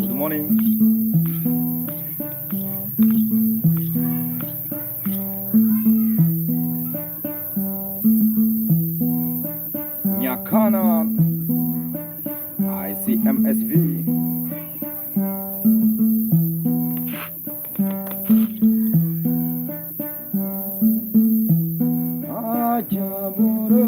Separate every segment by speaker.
Speaker 1: Good morning. Nyakana ICMSV. Ajaboro.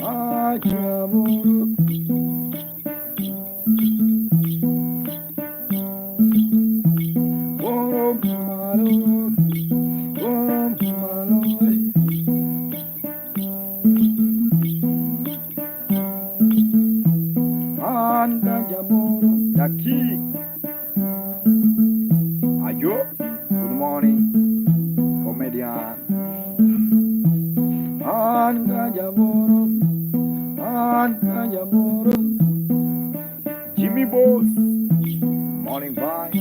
Speaker 1: Ajaboro. Boro malo. Boro malo. Anda jaboro. Yaki. Ayo. Good morning, comedian. Anda jaboro. Anda jaboro. Jimmy Boss. Morning vibe.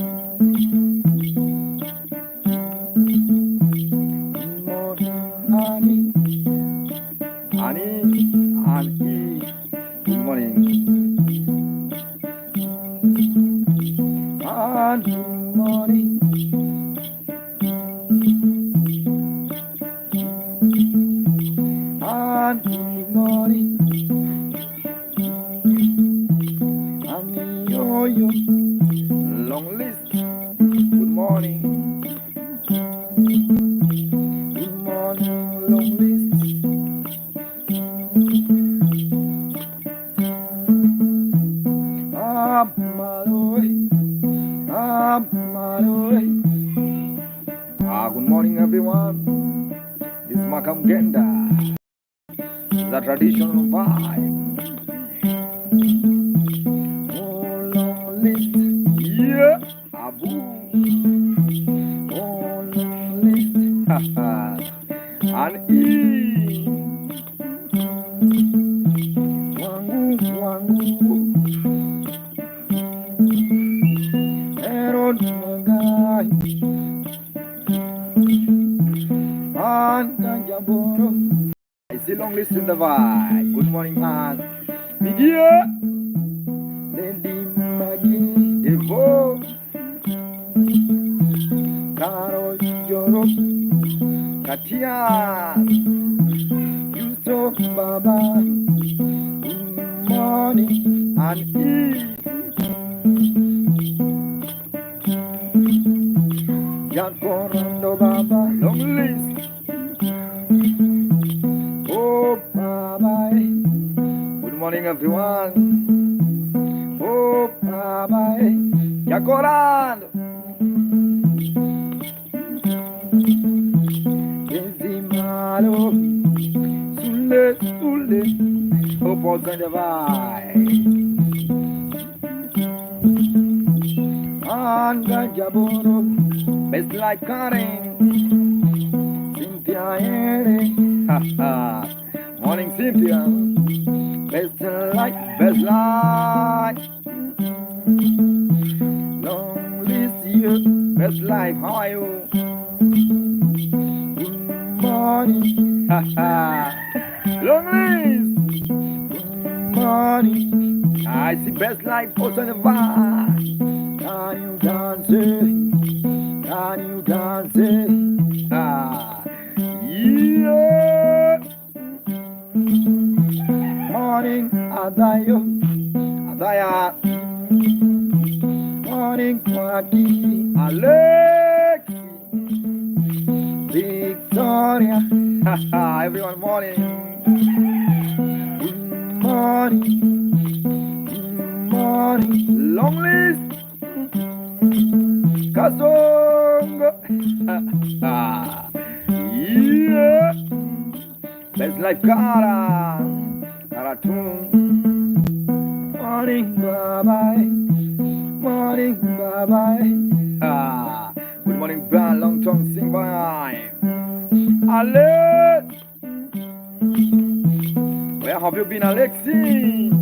Speaker 1: Morning, Annie, Annie. Good morning. And good morning. And good morning. Annie, yo, yo. Long list. Good morning. Good morning, long list. Up my way. Up my way. Good morning, everyone. This is Makam Genda. The traditional vibe. Oh, long list. Yeah. Abu. Oh, long list. And E. Wangu, wangu. Erod Magai. And Jaboro. I see long list in the vibe. Good morning, man. Migia. Lady Maggie Devo. Carol Joro. Katia. Yusuf Baba. Good morning. And Eve. Yakorando Baba. Long list. Oh, bye-bye. Good morning, everyone. Oh, bye-bye. Yakorando. Ezimalo. Sule, sule. Oh, bye. Anga Jaboro. Best like Karen. Cynthia Ere. Morning, Cynthia. Best light, best light. Long list here, best life. How are you? Good morning. Long list. Good morning. I see best life also in the vibe. Can you dance it? Can you dance it? Yeah. Morning, Adayo, Adaya. Morning, Kwaki, Alex, Victoria. Everyone, morning. Good morning, good morning. Long list. Kasongo. Yeah. Best life, Kara. Karatun. Morning, bye-bye. Morning, bye-bye. Good morning, band. Long tongue sing bye. Alex. Where have you been, Alexi?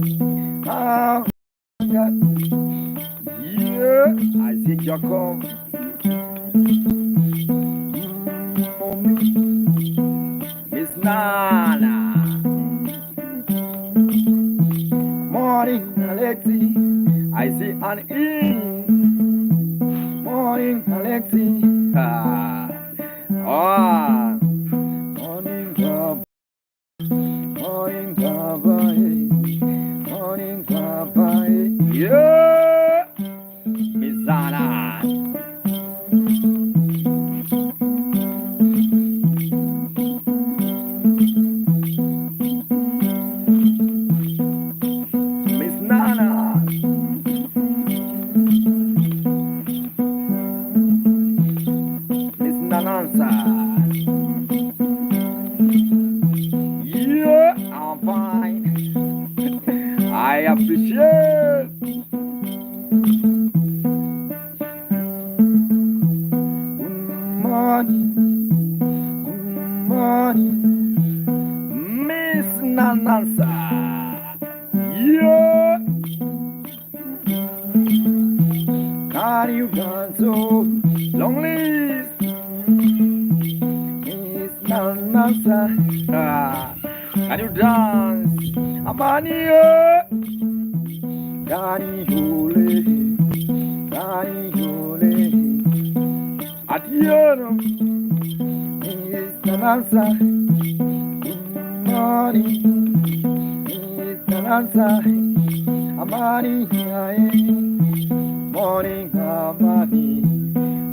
Speaker 1: Yeah. I see Jacob. Miss Nana. Alexi. I see an E. Morning, Alexi. Ah. Ah. Morning, Papa. Morning, Papa. Morning, Papa. Yeah. Miss Anna. Miss Nana. Miss Nanansa. Yeah, I'm fine. I appreciate. Good morning. Good morning. Miss Nanansa. Yeah. Can you dance so lonely? Miss Nanansa. Ah. Can you dance? Amania. Can you hole? Adiano. Miss Nanansa. Good morning. Miss Nanansa. Amani, morning, Amani,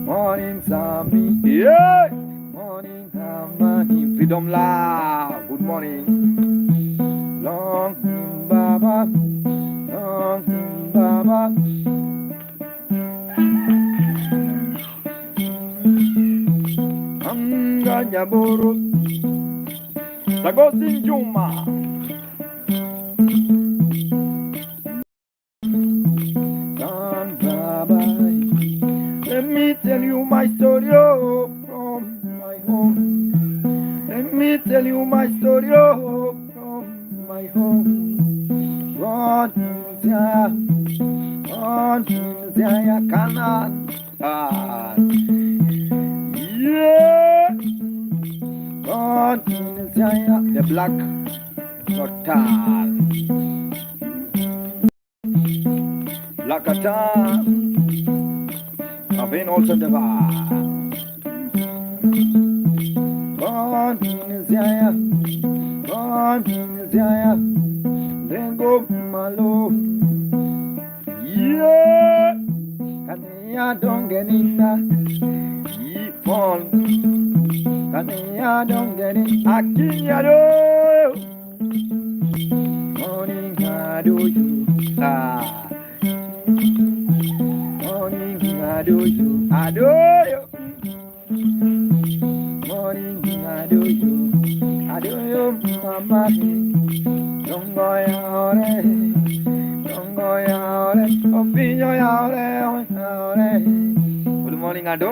Speaker 1: morning, Sami, yeah, morning, Amani, freedom love, good morning, long Baba, long Baba, Anganyaboro, Sagostin Juma. Let me tell you my story from my home. Let me tell you my story from my home. God is here, Canaan. Yeah. God is here, the black Qatar. Black Qatar. I've been also the bar. God is here, God is here. Then go malo. Yeah, Kania don't get in that. Keep on. Kania don't get it. Akinyado. Morning, I do you. Morning, I do you. Morning, I do you, mama. Don't go out, opinion out. Good morning, I do.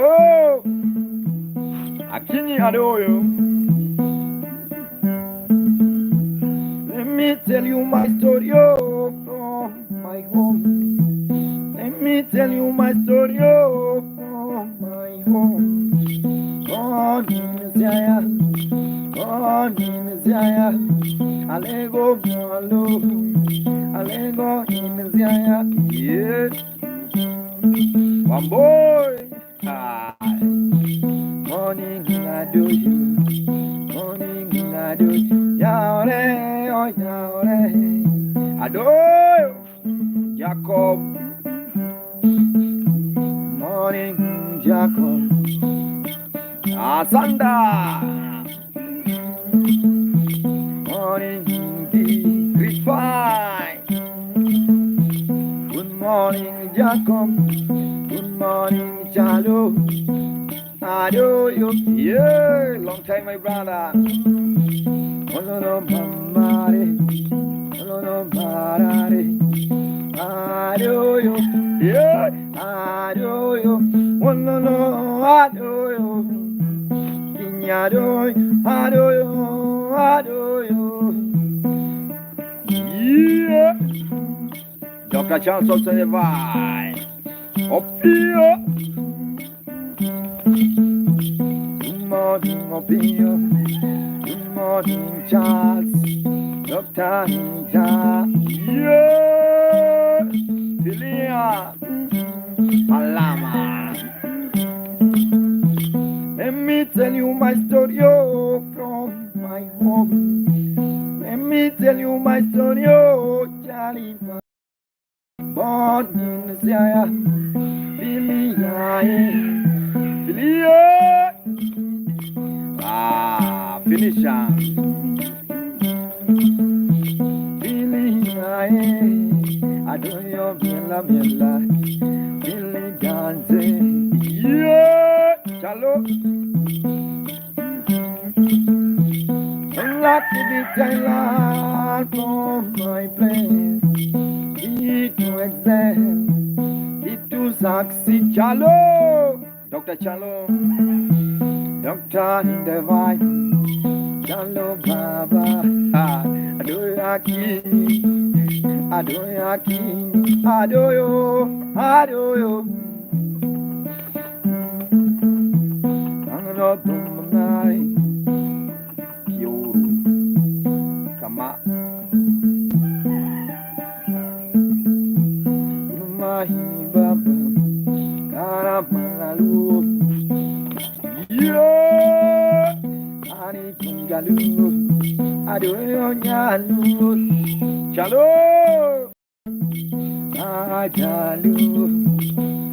Speaker 1: Akini, I do you. Let me tell you my story from my home. Let me tell you my story from my home. God is here, God is here. Alego malo, Alego is here. Yes, one boy. Morning I do you, morning I do you. Yaore, oh yaore, I do you, Jacob. Morning, Jacob. Asanda. Morning, refine. Good morning, Jacob. Good morning, Chalo. Ado you, yeah, long time, my brother. Olono mamare, olono barare. Ado you, yeah, ado you. Olono ado you. Adoy, yeah. Dr. Chance of the Vine. Up here. Good morning, Opio. Good morning, Charles. Dr. Ninja. Yeah. Kenya, Malama. Let me tell you my story from my home. Let me tell you my story, Charlie. Born in Zaya, Billy, finisher. Billy, I don't know, Bella, Billy dancing. Yeah, Chalo. Like to be Thailand from my place. It to exam, it to succeed. Chalo, Dr. Chalo, Doctor in the vibe. Chalo Baba, Adoyaki, Adoyaki, Adoyo, Adoyo. Another Kama Mahi Baba Karamalalu Yo Ani Kingalu Adoyo Nyalu Chalo Ajalu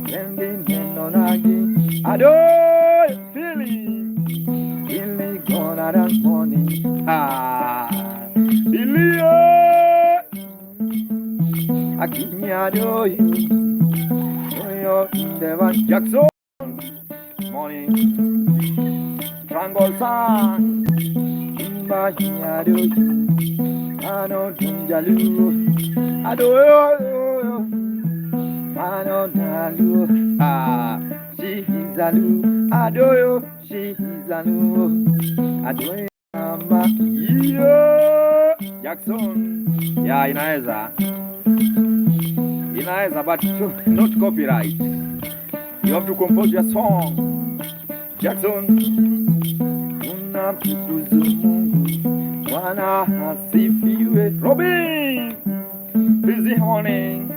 Speaker 1: Lending Kenonagi Adoyo Billy gonna dance morning Billy Akinyado you Devan Jackson morning Triangle Sun Imbahinyado you Ano Tunjalu Adoyo Ano Dalu Shihizalu Adoyo Shihizalu Adoyo Ama Iyo Jackson yeah inaweza but not copyright. You have to compose your song. Jackson unamtukuza Mungu Bwana asifiwe. Robin busy morning.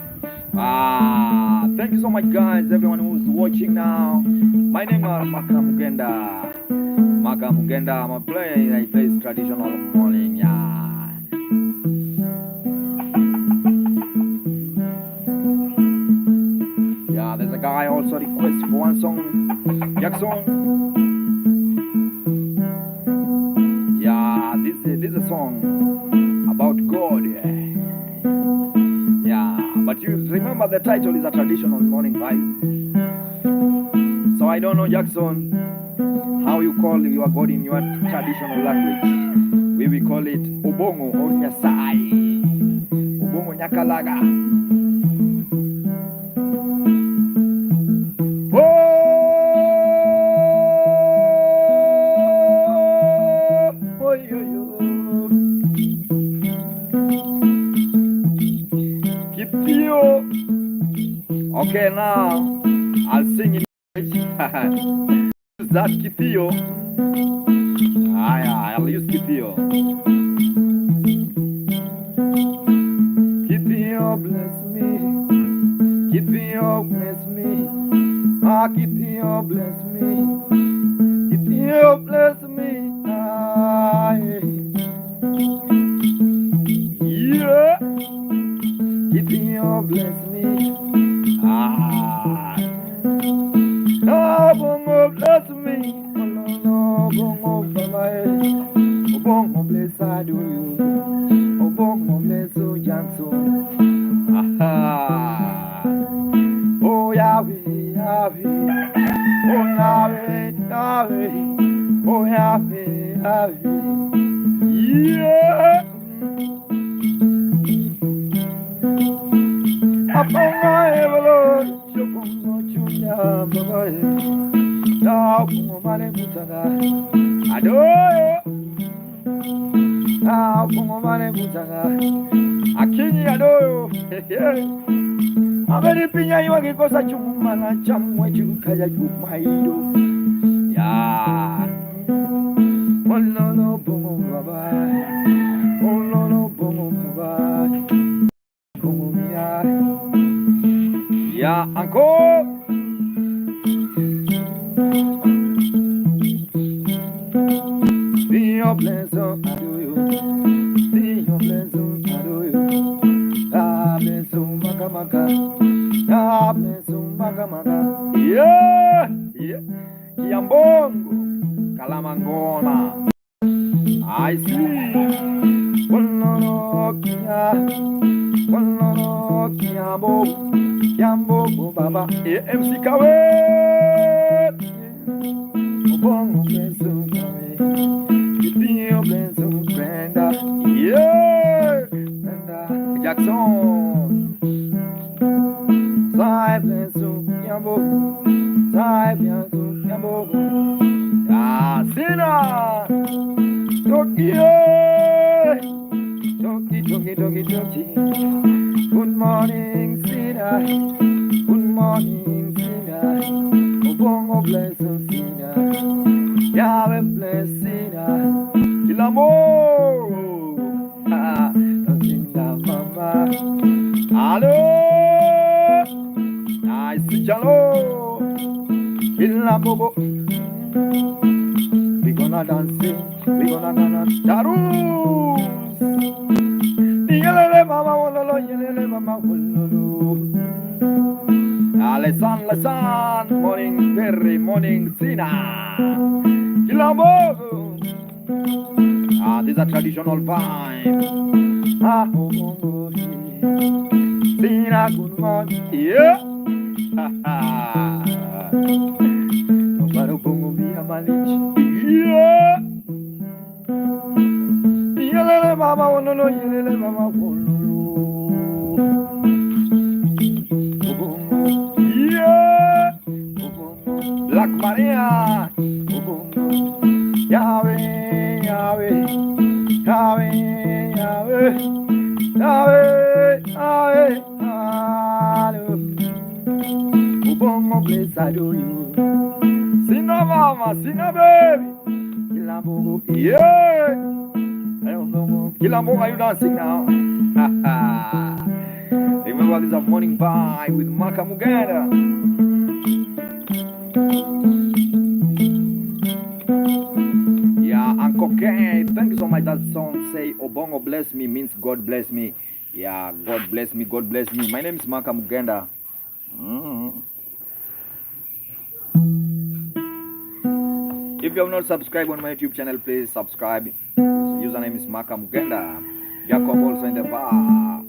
Speaker 1: Thank you so much guys, everyone who's watching now. My name is Maka Mugenda. I'm a player. I play traditional morning. Yeah, there's a guy also request for one song. Jackson. Yeah, this is a song about God. Yeah, but you remember the title is a traditional morning vibe. So I don't know, Jackson, how you call your God in your traditional language. We will call it Obongo or Nyasai. Obongo Nyakalaga. Okay, now I'll sing in English. Use that Kithio. I'll use Kithio. Kithio bless me. Kithio bless me. Kithio bless me. Kithio bless me. Yeah. Kithio bless me. No bongo bless me. No bongo bye. Bongo bless I do you. Bongo bless you Jackson. Oh Yahweh, Yahweh. Oh Yahweh, Yahweh. Oh Yahweh, Yahweh. Yeah. Aponga evolo. Adoyo Kumomane Mutanga Akini Adoyo Ameri pinya iwa kikosa chumana chamwe chukaya chumaido Ya Ololo bongo baba Ololo bongo baba Bongo miya Uncle. See your blessing, I do you. See your blessing, I do you. Ah, blessing, maka maka. Ah, blessing, maka maka. Yeah, yeah. Kiambongo, Kalamangona. I see. Wololo kia, wololo kiambo, kiambo baba. MC Kawe. Bongo blessing Kawe. Your blessing, Brenda. Yeah, Brenda Jackson. Sai blessing, Yambo. Sai blessing, Yambo. Ah, Sina. Tokyo. Toki. Good morning, Sina. Good morning, Sina. Bongo blessing, Sina. Yahweh bless Sina. L'amor, mama. Allô, nice jalo. L'amour, we gonna dance, we gonna dance. Yelele mama wololo, yelele mama wololo. Listen, morning berry, morning Sina. L'amor. These are traditional vibes. Sina, good morning. Yeah. Nobody bongo be a manage. Yeah. Yelele mama wololo, yelele mama wololo. Yeah. Black Maria. Yahweh, Yahweh, Yahweh, Yahweh, Yahweh, Yahweh, Hallelujah. Ubongo bless I do you. Sina mama, sina baby. Kilambo, yeah. Kilambo, are you dancing now? Remember this is a morning vibe with Maka Muganda. Okay, thank you so much. That song say Obongo bless me means God bless me. Yeah, God bless me, God bless me. My name is Maka Muganda. If you have not subscribed on my YouTube channel, please subscribe. His username is Maka Muganda. Jacob also in the bar.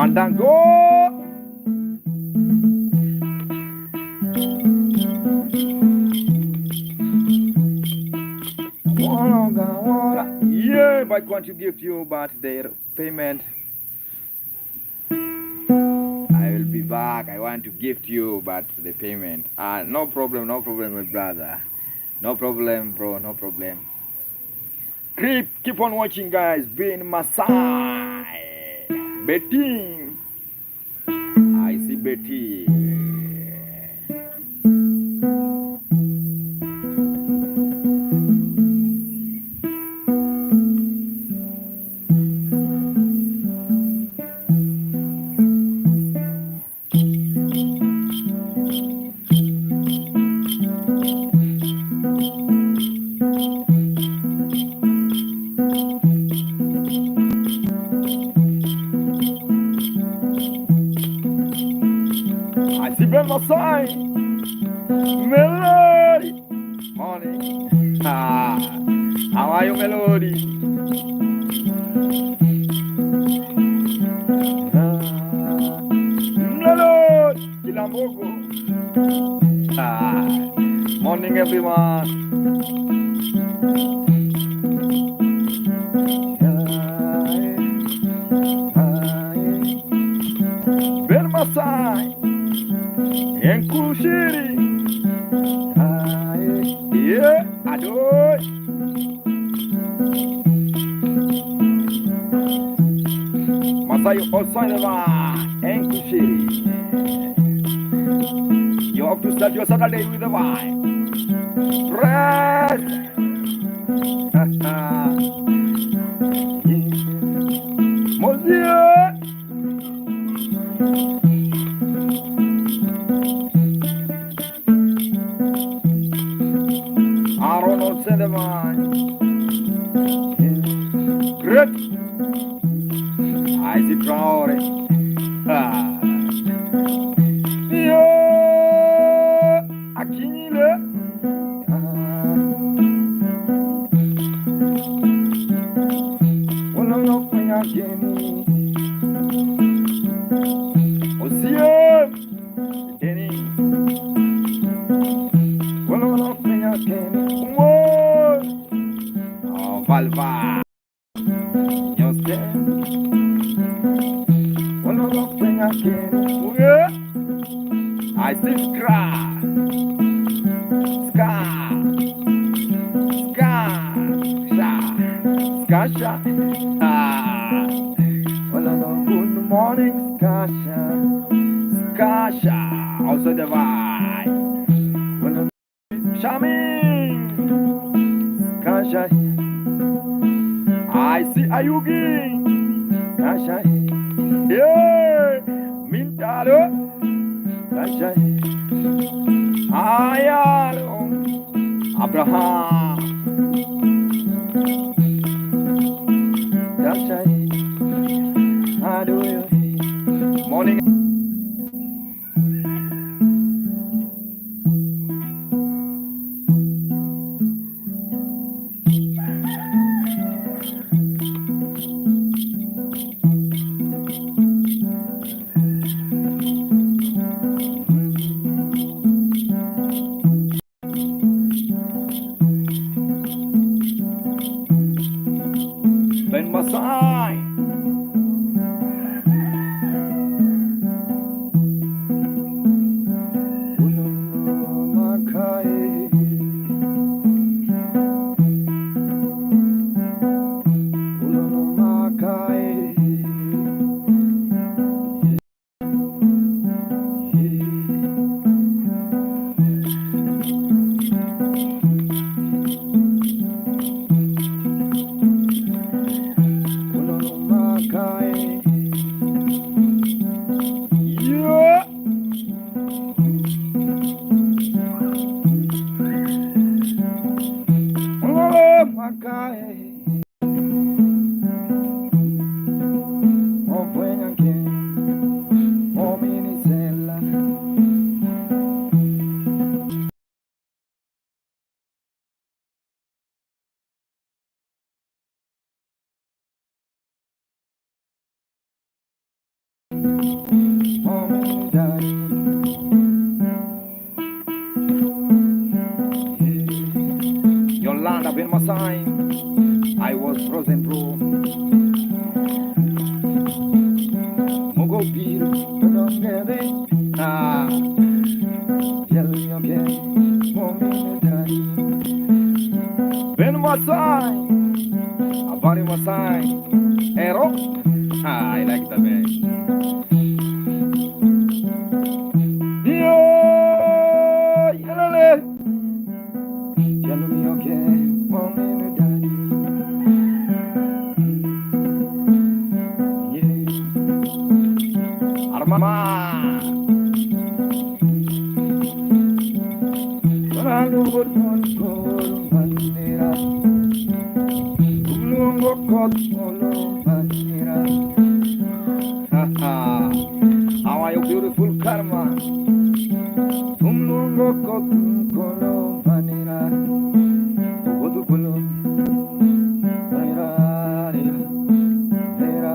Speaker 1: Mandango. Yeah, but I want to give you but their payment. I will be back. I want to gift you but the payment. No problem, my brother. No problem, bro, no problem. Keep on watching, guys. Being my side. Betty. I see Betty. I see Ben Masai. Melody. Morning. How are you, Melody? Melody. Kilambogo. Morning, everyone. Ben Masai. Enkushiri. Yeah, I do it. Masai Osaneva. Enkushiri. You have to start your Saturday with a vibe. Press. Mozia. Arnold Sendeman. Great. I see Traore. Yo, Akinile. Ono no kwenya geni. Osie. Geni. Ono no kwenya geni. Oh, Valva. Yoste. Ono no kwenya geni. I see Skra. Skasha. Good morning, Skasha. Also the vibe. Shami. Skasha. I see Ayugi. Skasha. Yeah. Mintalo. Skasha. Ayalo. Abraham. Morning. Ben Masai. Yolanda Ben Masai. I was frozen through. Mugo Biru. Ben Masai. Abani Masai. Ero. Ah, I like the man. Yo, yelele. Jalu mi oke, mommy no daddy. Yeah. Armama. Ralu botón por manera. Lungo kot polo manera. How are you beautiful karma? Lungo kot polo manera. Odu polo. Manera, manera,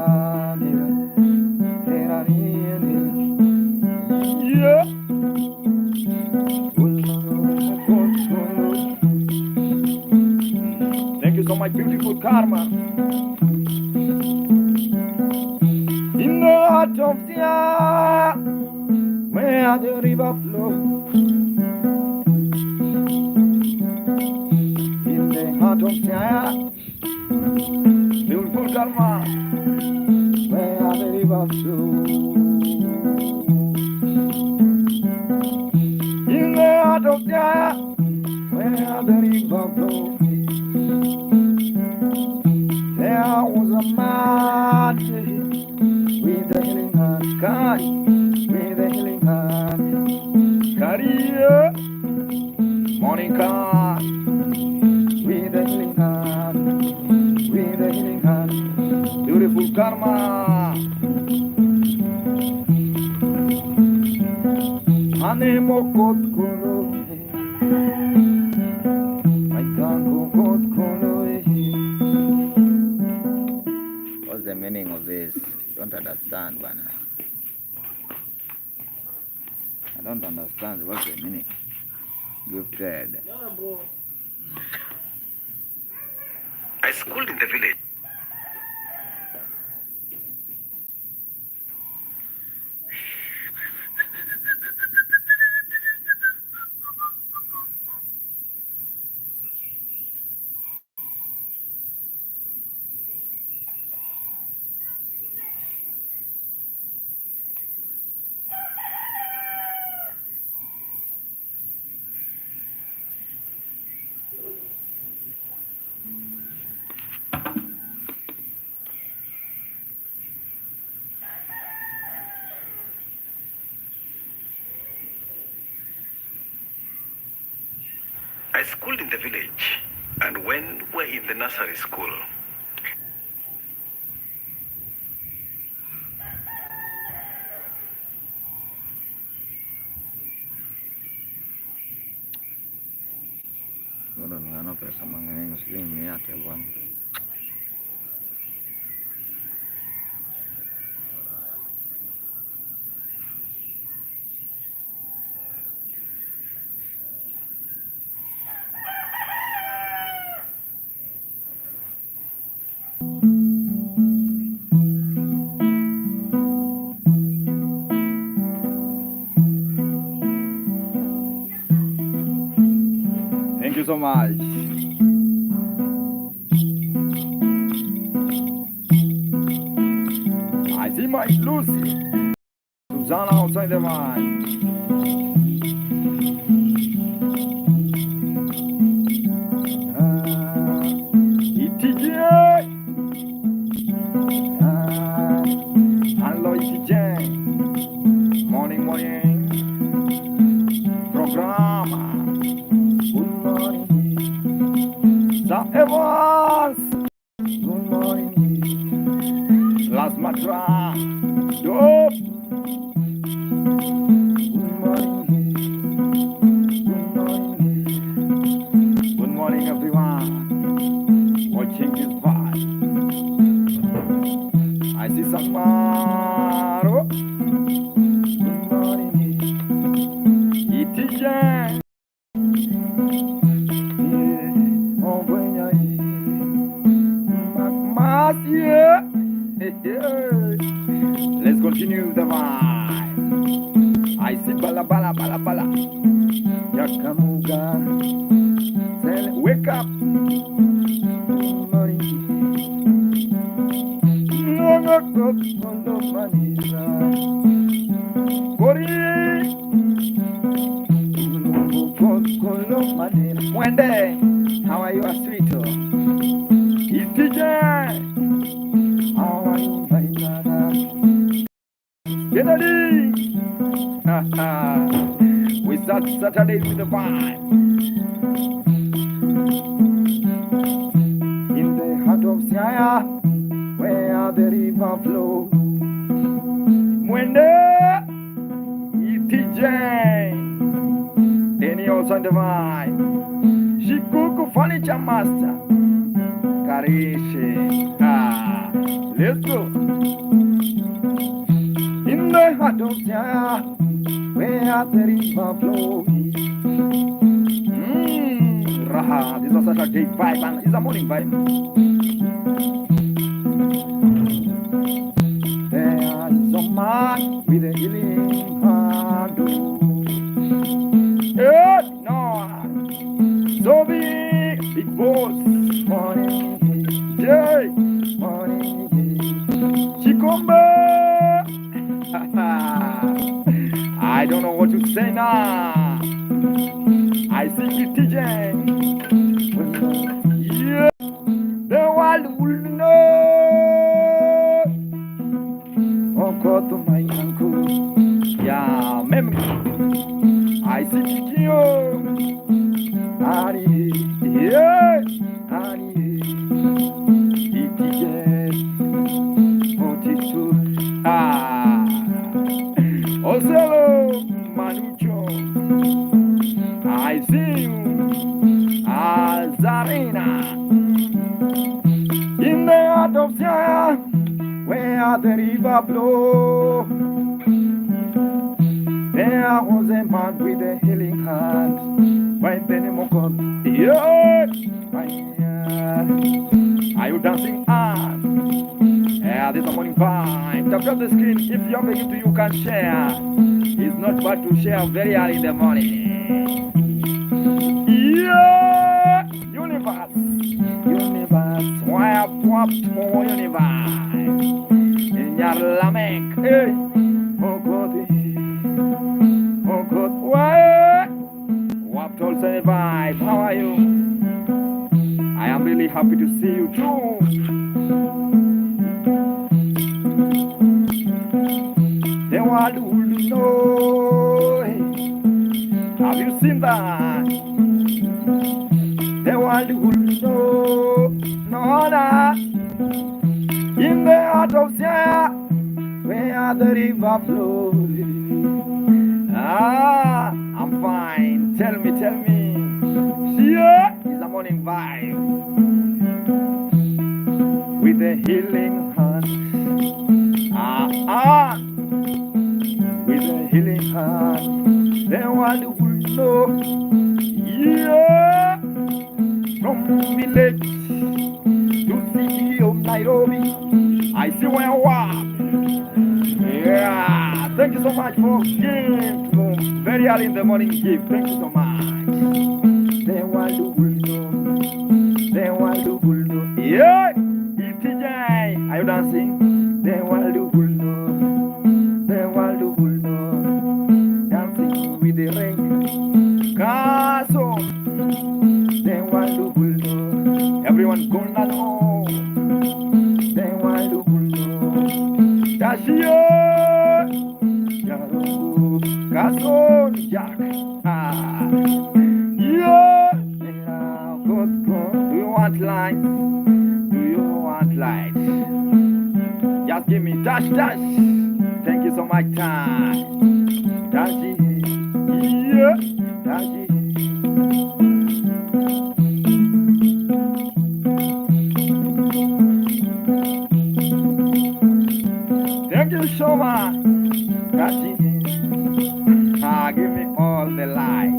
Speaker 1: manera, yeah. Thank you so much, beautiful karma. In the heart of the air, where the river flows. In the heart of the air, beautiful karma, where the river flows. In the heart of the air, where the river flows. There was a man with a healing hand, carry, with a healing hand, carry, morning car, with a healing hand, with a healing hand, beautiful karma. Anemo kot kolo, my tango kot kolo. What's the meaning of this? Don't understand, Bana. I don't understand what's the meaning. Gifted.
Speaker 2: I schooled in the village. I schooled in the village, and when we were in the nursery school,
Speaker 1: Thank you so much. I see my Lucy. Susanna outside the mind. Morning program. Good morning, Sir Evans. Good morning, Last Matra. Dope. Good morning, good morning, everyone. Watching this vibe. I see some Maro. Let's continue the vibe. I see bala bala bala bala. Yakamuga. Wake up. Good morning. Kondo Manila. Kori Kondo Manila. Wende, how are you, sweeto? Itije, how are you, my brother? Kennedy. We start Saturday with the vibe. In the heart of Siaya, where the river flows. Mwende, ETJ, any else on the vibe. Shikuku Furniture Master, Karishi. Let's go. In the heart of Siaya, where the river flows. Raha, this was such a great vibe, and it's a morning vibe. There is a man with a healing hand. No, so big boss, money, Jay, money, Chikombe. I don't know what to say now. I see it, TJ. Yeah, the world will know. Oh, God, to my uncle. Yeah, memory. I see it, yo. Ani, yeah, Ani, TJ. Motisu, Oselo, Manucho. I see you, Azarina, in the heart of Siaya, where the river flows. There was a man with a healing hand, by Benimokon. Yeah, are you dancing on? Yeah, this is a morning vibe. Tap up the screen if you have a gift you can share. It's not bad to share very early in the morning. Yeah, universe, why I popped more universe in your lamek, hey, oh God, why? What also a vibe? How are you? I am really happy to see you too. The world will know. Have you seen that? The world will know, no, in the heart of Siaya, where the river flows. I'm fine. Tell me. Siaya is a morning vibe with a healing hand. With a healing hand, the world will know. Yeah. From village to city of Nairobi, I see where I walk. Yeah, thank you so much for giving very early in the morning gift. Thank you so much. The world will know. Yeah, ETJ, are you dancing? The world will know. Dancing with the rain. Castle. The world will know. Everyone gonna know. The world will know. Tashio. Castle Jack. Yeah. Good. Do you want light? Just give me dash. Thank you so much, time. Dashi. Yeah. Dashi. Thank you so much. Dashi. Give me all the light.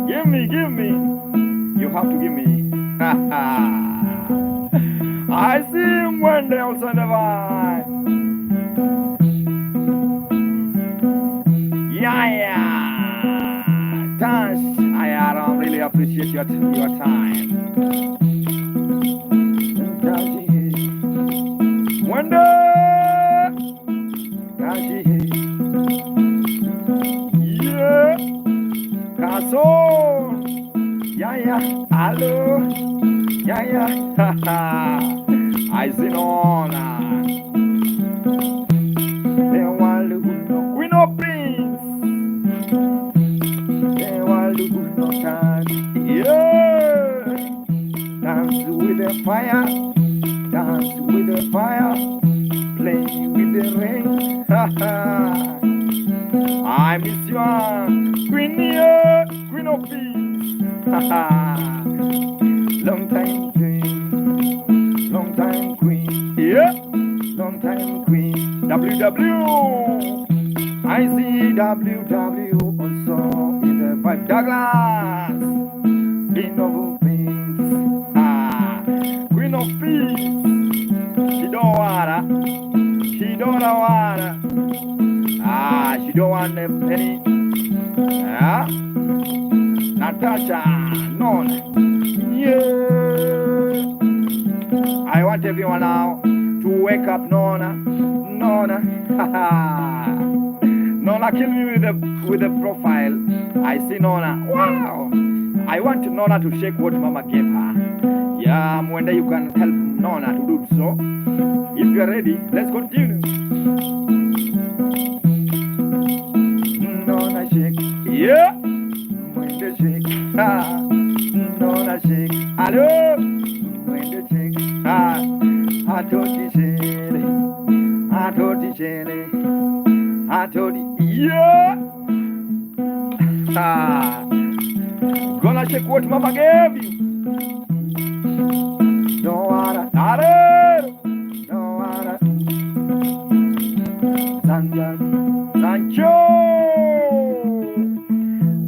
Speaker 1: Give me. You have to give me. I see him when they also never. Yeah. Thanks. I don't really appreciate your time. One day. soul. Yeah, yeah, hello. Yeah, yeah, I see no. They want to go, Queen of Prince. They want to go, dance. Yeah, dance with the fire, dance with the fire, play with the rain. I miss you, Queen, yeah, Queen of Peace. Long time Queen, long time Queen, yeah, long time Queen. WW, I see WW also in the Five Douglas. Queen of Peace, Queen of Peace. She don't wanna, she don't wanna, she don't want a penny. Natasha, no. Yeah. I want everyone now to wake up, Nona. Nona. Nona, kill me with the profile. I see Nona. Wow. I want Nona to shake what Mama gave her. Yeah, Mwenda, you can help Nona to do so. If you are ready, let's continue. Nona shake. Yeah. Mwenda shake. Nona shake. Hello. Mwenda shake. Atoti shele, yeah. Gonna check what Mama gave you. Don't wanna, don't wanna. Sancho.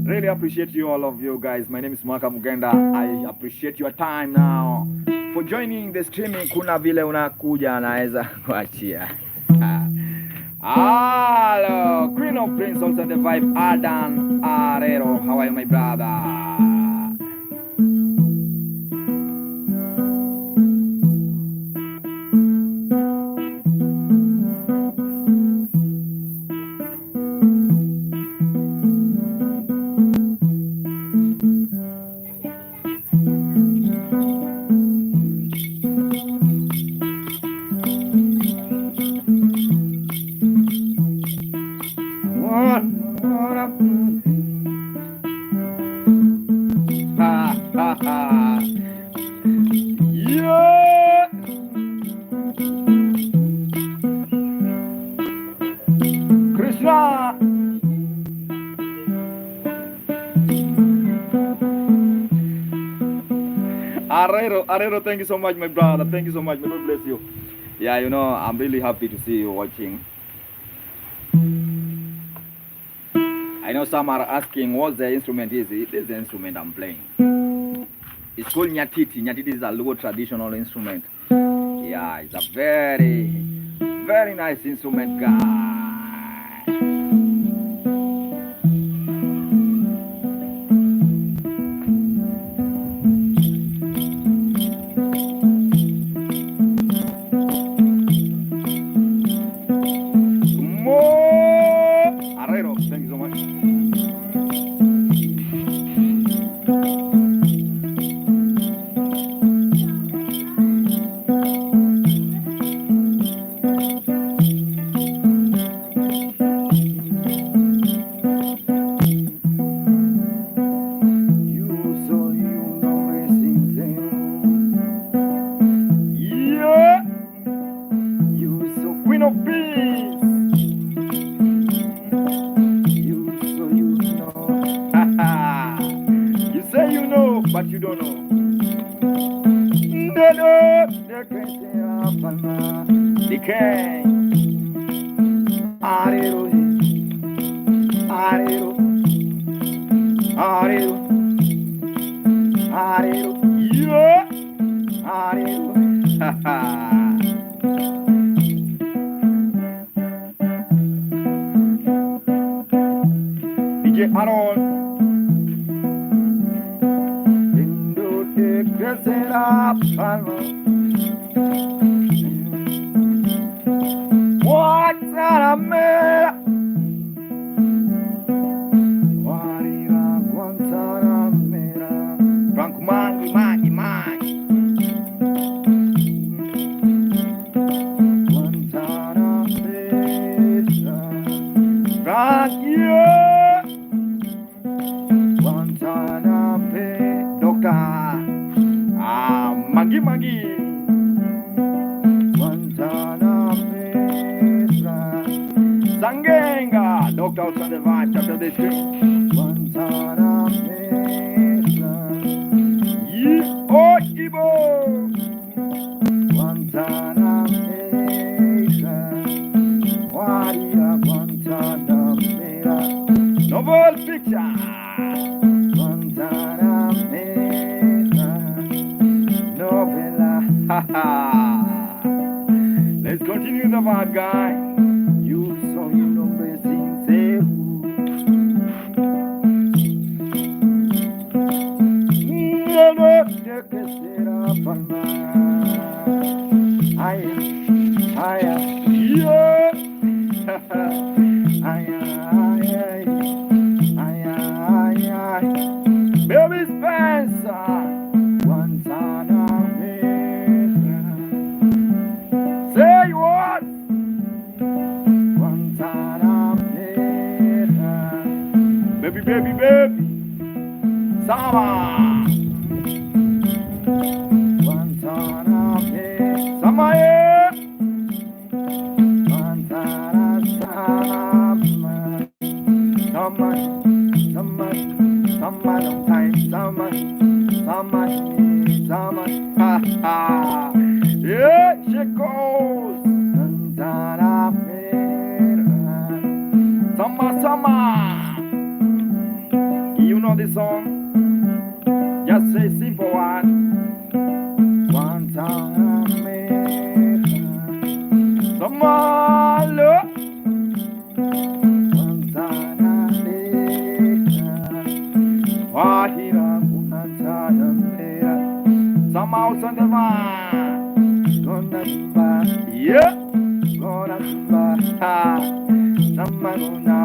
Speaker 1: Really appreciate you, all of you guys. My name is Mwaka Mugenda. I appreciate your time now. For joining the streaming, kuna vile unakuja naweza kuachia. Hello, Queen of Prince, also the vibe, Adan Arero. How are you, my brother? Yeah. Krishna. Arero, thank you so much, my brother. Thank you so much. May God bless you. Yeah, you know, I'm really happy to see you watching. I know some are asking what the instrument is. It is the instrument I'm playing. It's called Nyatiti. Nyatiti is a Luo traditional instrument. Yeah, it's a very, very nice instrument, guy. Arero, thank you so much. Queen of Peace. You say you know, but you don't know. The king. Arero, arero, arero, arero, yeah, arero, DJ Aaron. Indo te crecerá palmo. Guantanamera. Guarira, Guantanamera. Magi. Guantanamera. Sangenga. Doctors on the vibe. Dr. District. Guantanamera. Oh, Ibo. Guantanamera. Guardia Guantanamera. Novel picture. Guantanamera. Novella. Let's continue the vibe, guy. You saw you know sincero. No sé qué será para ay, ay, yeah. Ay, ay, ay, ay, ay. Baby Spencer, Guantanamera. Say what? Guantanamera. Baby, baby, baby. Sama. Guantanamera. Sama, yeah. Guantanamera. Sama, sama, sama, long time. Sama, sama, sama. Ha, ha. Yeah, she goes. Guantanamera. Sama, sama. You know the song? Just say simple one. Guantanamera. Sama, look. Guantanamera. Wahira Guantanamera. Sama out on the van. Gonna ba, yeah. Gonna ba, ha. Sama gonna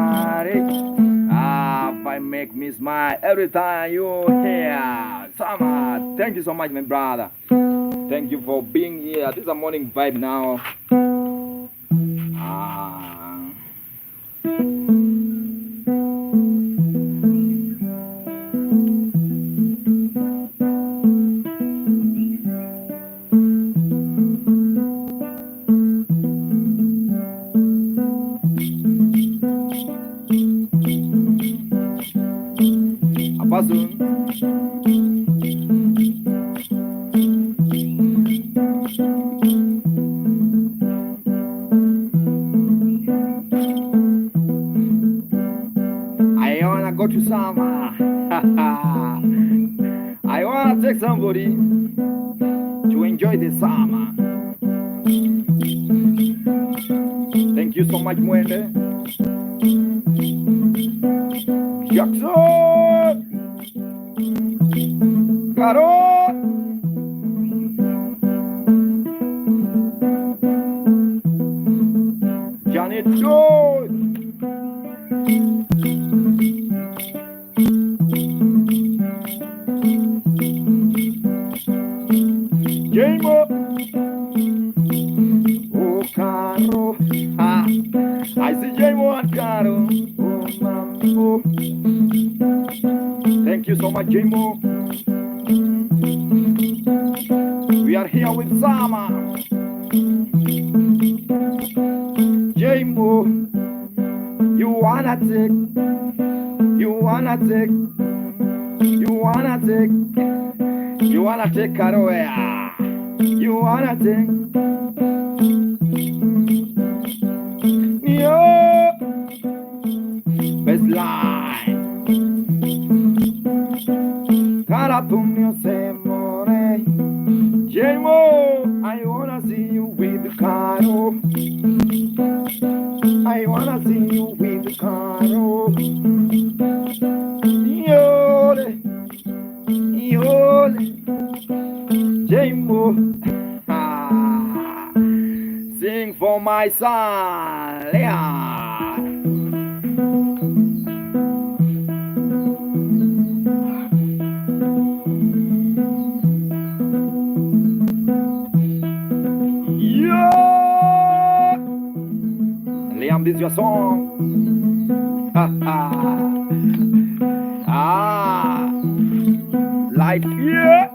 Speaker 1: if I make me smile every time you hear Sama. Thank you so much, my brother. Thank you for being here. This is a morning vibe now. Ah. Apa soon? I wanna go to Sama. I wanna take somebody to enjoy the summer. Thank you so much, Mwende. Jackson! Caro! Janet Joy! Jamo! Oh, Caro! Ah! I see Jamo and Caro! Oh, mambo! Thank you so much, Jamo! We are here with Sama! Jamo! You wanna take, you wanna take, you wanna take, you wanna take Karoya, you wanna take, yo, best line, Karatumio se more, Jamo, I wanna see you with Karo. I wanna see you with Caro. Yole, yole, Jamo. Sing for my son, Leon. Liam, this is your song. Ah, like here,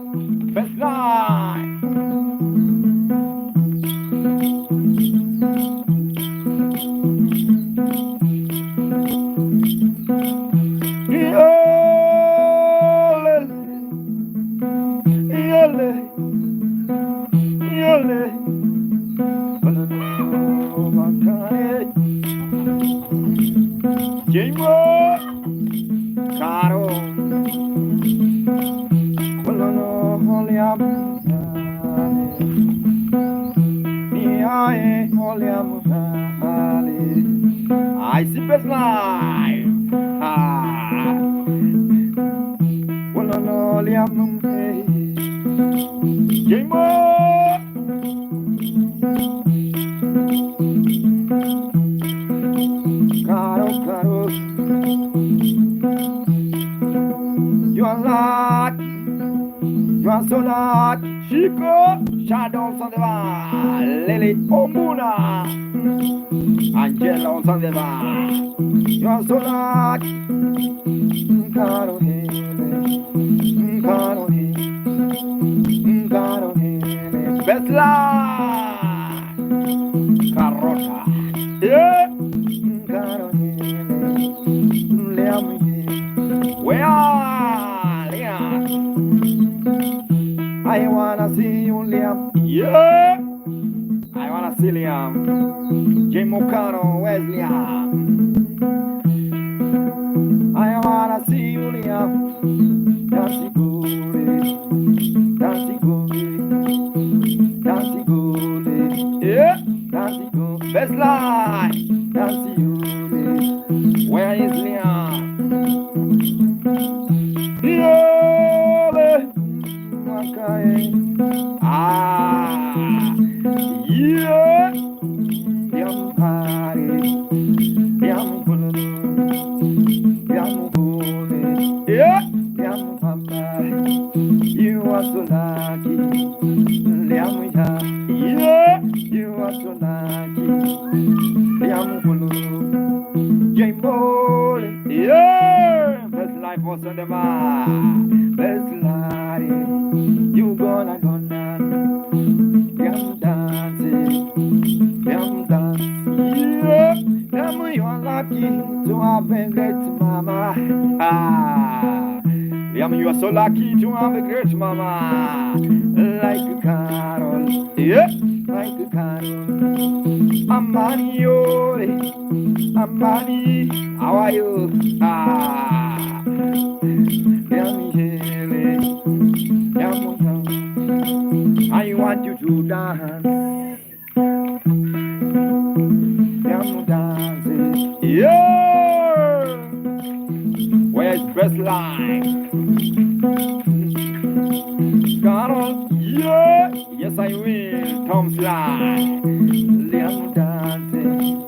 Speaker 1: best line. I see best life. Ah. Well, no, Liam, Jamo. Caro, caro. You are lucky. You are so lucky. Chico, Shadows on the bar. Lily Omuna. Angela on the bar. You are so lucky. Caro, caro, caro, best life. Carrota. Yeah. Caro, Liam. Where are Liam? I wanna see you, Liam. Yeah. I wanna see Liam. Jim O'Connor, where's Liam? I wanna see you, Liam. Dancing good, dancing good, dancing good. Yeah, dancing good. Best life, dancing good. Where is Liam? Yeah, okay. Ah, yeah. Yum party, yum bulu, yum bulu, yeah, yum papa. You are so lucky, yum ya, yeah. You are so lucky, yum bulu, yum bulu, yeah. Best life was on the bar, best life. You gonna yum dancing. Yum dance, yeah. Yum, you are lucky to have a great mama. Ah, Yum, you are so lucky to have a great mama. Like a Carol, yeah, like a Carol. Amani, oh, Amani, how are you? Ah, yum, yum, yum. I want you to dance. Yeah! Where's best line? Carol, yeah! Yes, I will. Tom Sly. Liam dancing.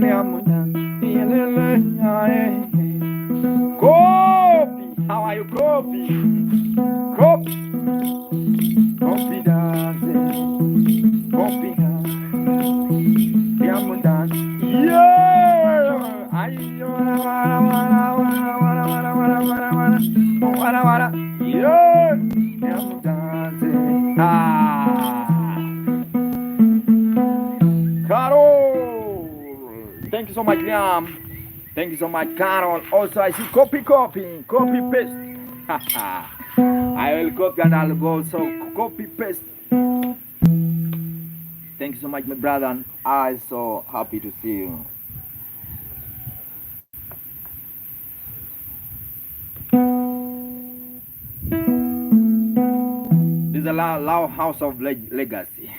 Speaker 1: Liam dancing. Kopi! How are you, Kopi? Kopi! Kopi dancing. Kopi dancing. Liam dancing. Yeah! Yeah! I'm dancing. Ah! Carol! Thank you so much, Liam. Thank you so much, Carol. Also, I see copy paste. I will copy and I'll go so copy paste. Thank you so much, my brother. And I'm so happy to see you. This is a loud house of legacy.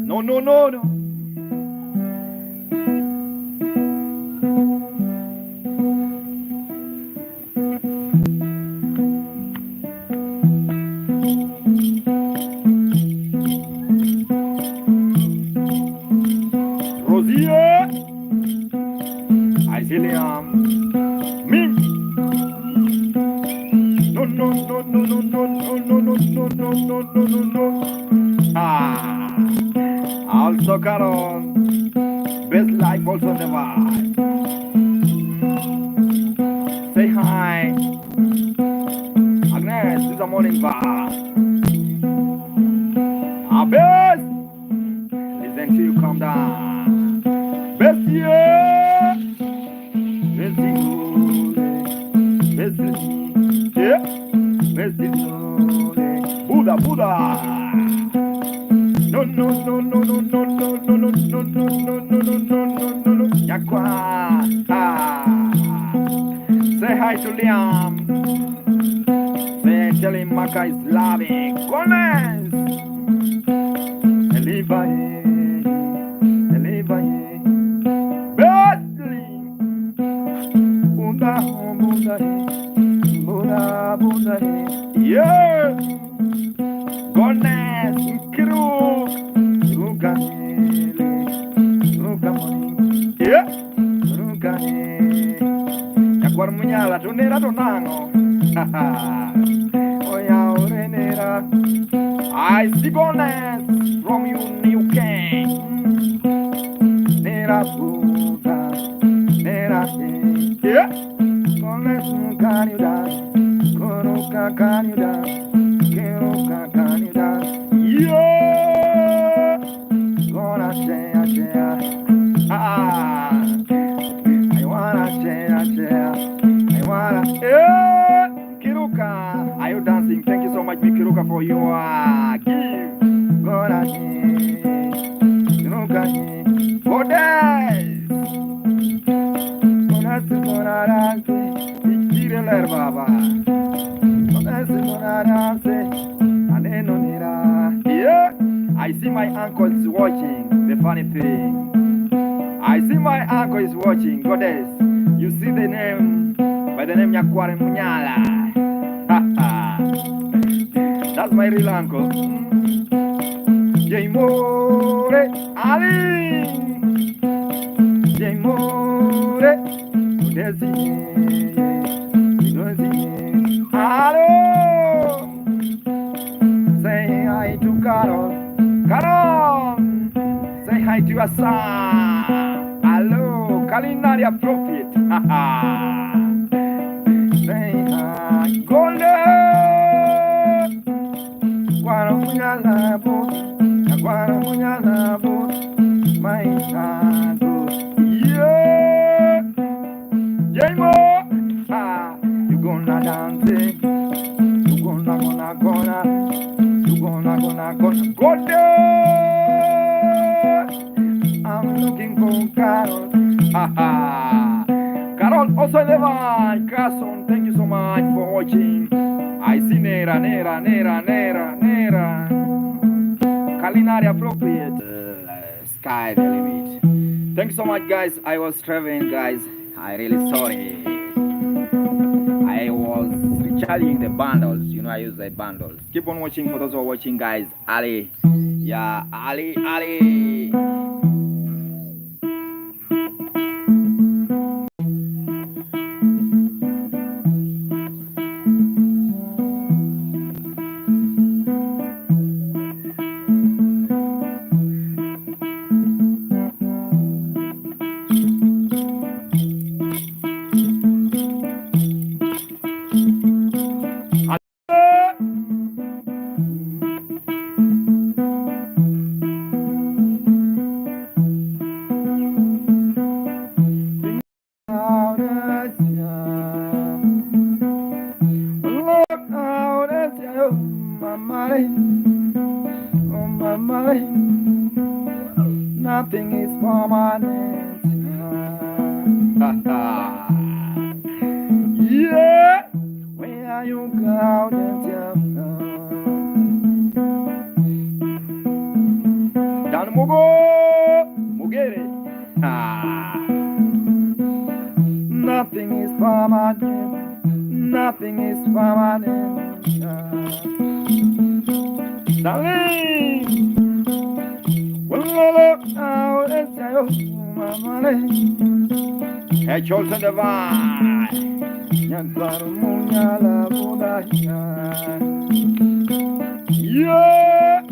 Speaker 1: No, no, no, no. Liam. Mim. No, no, no, no, no, no, no, no, no, no, no, no, no, no, no. Ah. Also Carol. Best life also never. Say hi. Agnes, this is a morning bar. Best. Listen to you calm down. Best yeah. Buddha, Buddha. No, no, no, no, no, no, no, no, no, no, no, no, no, no, no, no, no. Yakwa. Ah. Say hi to Liam. Say Tell him Maka is loving. Goodness. Elivaye, Elivaye. Besley. Bunda, bunda, bunda, bunda. Yeah. Goodness. Kiru. Rukanele. Rukamoni. Yeah. Rukane. Yakwar munyala tunera tonano. Oya orenera. I see goodness from you, UK. Nera puta, nera yeah. Goodness can you dance? Koruka can you dance? Keruka can you dance? Yeah. Gonna share. Ah. I wanna share. I wanna yeah. Kiruka, are you dancing? Thank you so much, Big Kiruka, for your gift. Gonna Kiruka, for this. Gonna dance, Ikireler Baba. Gonna dance, Aneno Nira. Yeah, I see my uncle is watching. The funny thing, I see my uncle is watching. Goddess, you see the name by the name Nyakware Munyala. That's my real uncle. Jaimore Ali. Jaimore Udesi. Hello. Say hi to Carol. Carol. Say hi to your son. Hello. Culinary appropriate. Say hi. Golden. Guara munyala boat, my shadow. Yeah, Jamo, you gonna dance, you gonna go there. I'm looking for Carol. Carol also never. Carson, thank you so much for watching. I see Nera. Culinary appropriate. Sky the limit. Thank you so much, guys. I was traveling, guys. I really sorry. I was recharging the bundles. You know, I use the bundles. Keep on watching for those who are watching, guys. Ali. Yeah, Ali. Nothing is permanent. Yeah, where are you going? Dan Mugere. Nothing is permanent. Nothing is permanent. Darling. Hey, Jolson Divine. Yeah,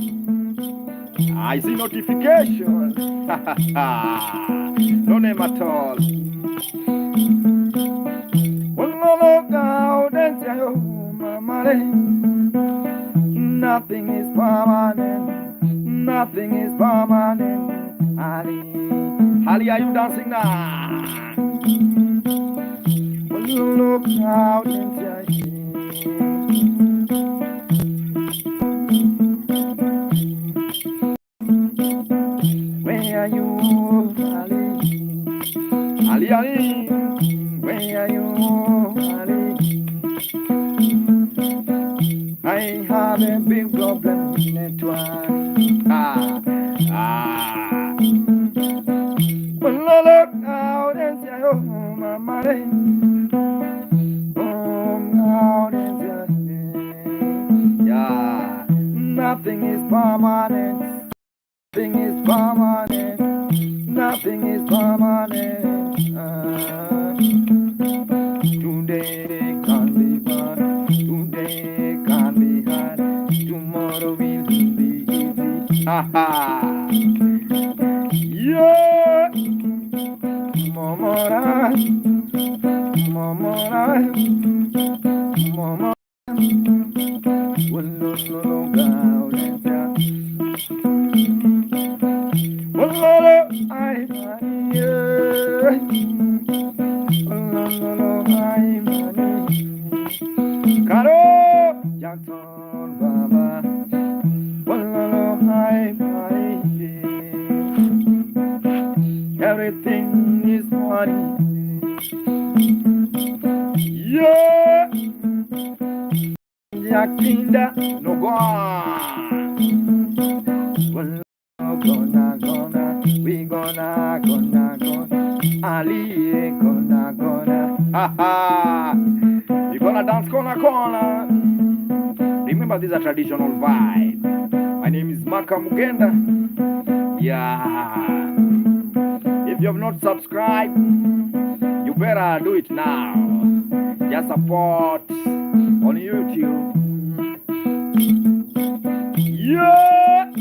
Speaker 1: I see notification. No name at all. Nothing is permanent. Nothing is permanent. Ali, are you dancing now? Look out into where are you, Ali? Where are you, Ali? look out and say, oh, mama, out and say, yeah, nothing is permanent. Nothing is permanent. Nothing is permanent. Today can be bad. Today can be hard. Tomorrow will be easy. Ha ha. Yeah. Momora. Momora. Momora. Well, no, no, no, God. Well, no, no, I'm here. Well, no, no, no, I'm here. Caro Jackson, Baba. Well, no, no, I'm here. Everything is money. Yeah. Yakinda no go. Well, we gonna, Ali gonna, ha ha. We gonna dance corner. Remember, this is a traditional vibe. My name is Maka Mugenda. Yeah. If you have not subscribed, you better do it now. Just support on YouTube. Yeah.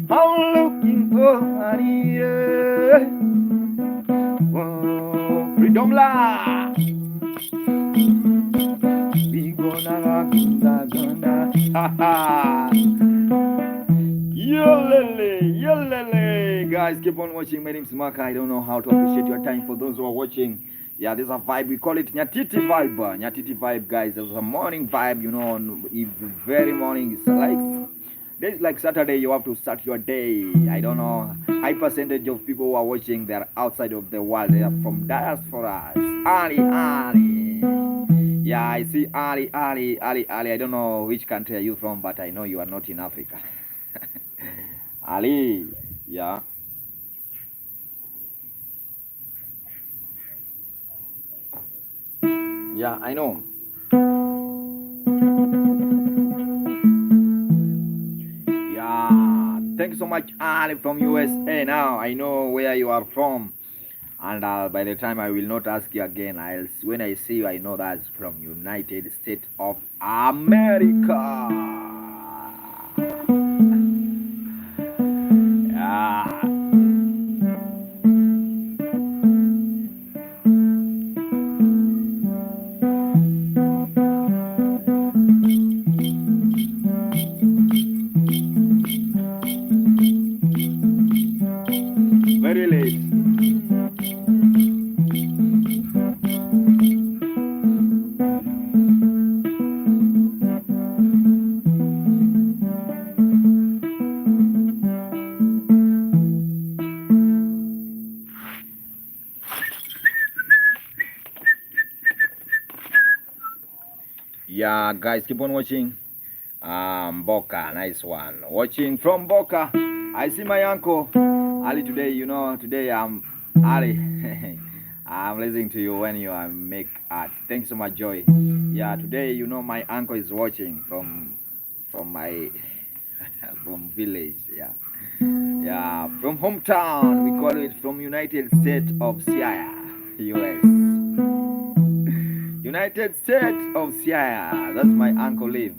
Speaker 1: I'm looking for money. Freedom la. We gonna, ha ha. Yolele. Guys, keep on watching. My name is Maka. I don't know how to appreciate your time for those who are watching. Yeah, there's a vibe. We call it Nyatiti vibe. Nyatiti vibe, guys. There's a morning vibe, you know. If very morning, it's like Saturday. You have to start your day. I don't know. High percentage of people who are watching, they're outside of the world. They are from diasporas. Ali. Yeah, I see Ali. I don't know which country are you from, but I know you are not in Africa. Ali. Yeah. Yeah, I know. Yeah, thank you so much, Ali from USA. Now I know where you are from, and by the time I will not ask you again. When I see you, I know that's from United States of America. Yeah. Very late. Yeah, guys, keep on watching. Boca, nice one. Watching from Boca. I see my uncle Ali today. You know, today I'm Ali. I'm listening to you when you make art. Thanks so much, Joy. Yeah, today you know my uncle is watching from my from village. Yeah, from hometown. We call it from United States of Sierra, US. United States of Sierra. That's my uncle live.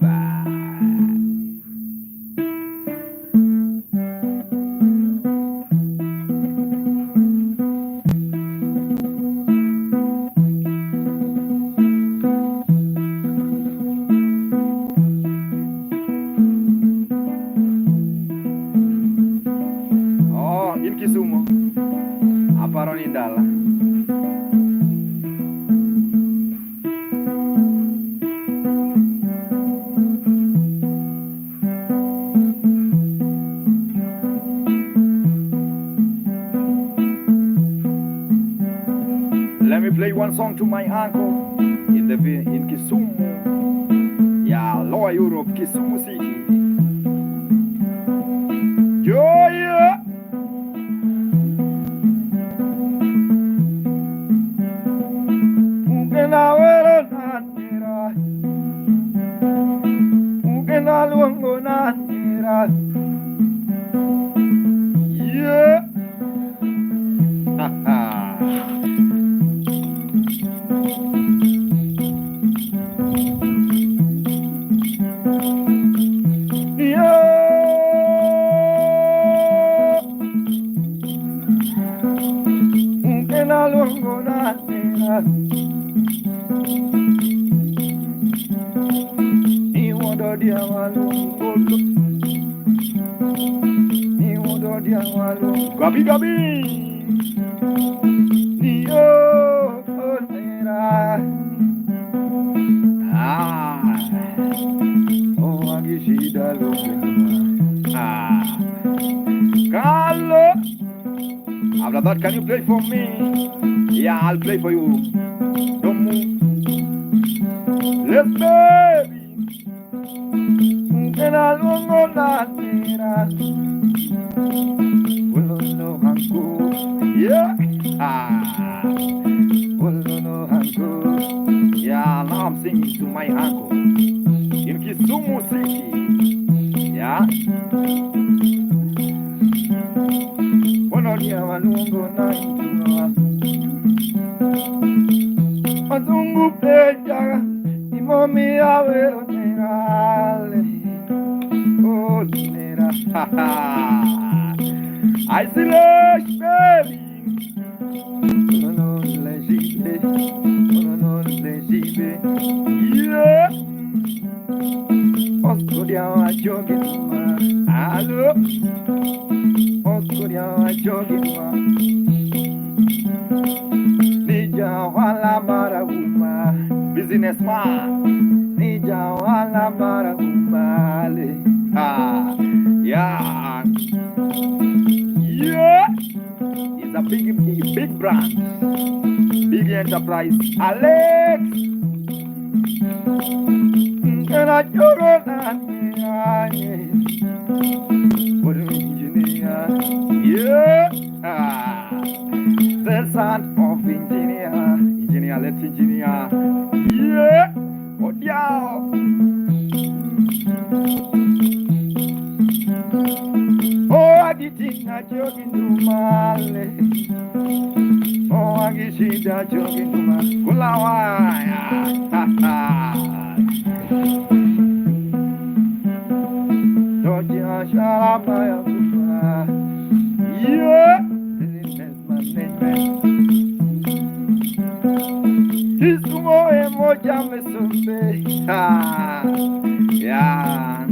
Speaker 1: Oh, in Kisumu. Aparon Indala. Let me play one song to my uncle in Kisumu. Yeah, Lord. Power Europe, Kisumu City. Joy. Ugena wero nanira. Ugena luongo nanira. Yeah. Gabi gabi. Oh, agishida lugena. Carlo. Abradar, can you play for me? Yeah, I'll play for you. Don't move. Let's baby. And I'll go nanira. No hanko. Yeah. No hanko. Yeah, now I'm singing to my uncle in Kisumu City. Yeah. Ononia walungo na injua. Mazungu peja. Imomi awero nerale. Oh, nera. I slash baby. No, legible. No, legible. Yeah. Oscoria jogituma. Allo. Oscoria jogituma. Nija wala marahuma. Businessman. Nija wala marahuma. Yeah. Yeah, it's a big brand, big enterprise. Alex, and I don't know engineer. Yeah, the son of engineer, let's engineer. Yeah, oh yeah. Oh, agitinga jogindumale. Oh, agishida joginduma. Kulawaya. Dojia sharabaya kufa. Yeah. Business management. Kisumo emoja mesombe. Yeah.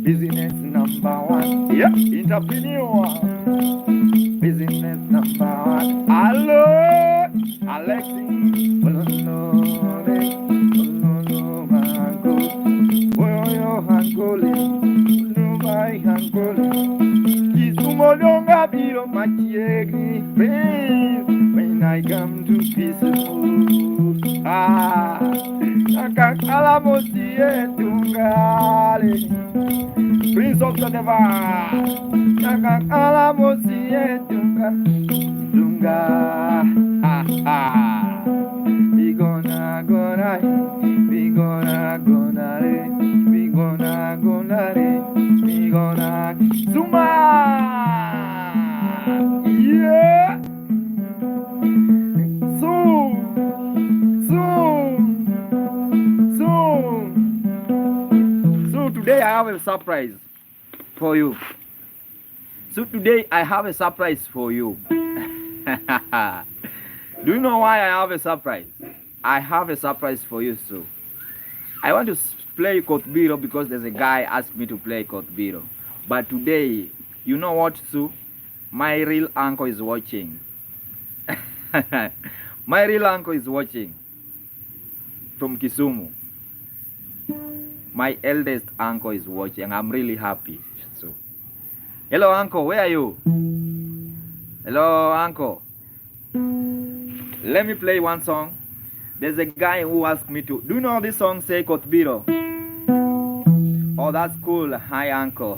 Speaker 1: Business number one. Yeah, entrepreneur. Business number one. Hello, Alexi. No, hango. Oh, hangole. No, my hangole. Kisumo longa biro machiegi. When I come to Kisumu. Akakala mosie tungale. Prince of the Deva, Nakakala mosie dunga, we gonna Zuma, yeah, so today I have a surprise for you. So today I have a surprise for you. Do you know why I have a surprise? I have a surprise for you. So I want to play Kotbiro because there's a guy asked me to play Kotbiro. But today, you know what, Sue? My real uncle is watching. My real uncle is watching from Kisumu. My eldest uncle is watching. I'm really happy. So, hello, uncle. Where are you? Hello, uncle. Let me play one song. There's a guy who asked me to. Do you know this song? Say Kotbiro. Oh, that's cool. Hi, uncle.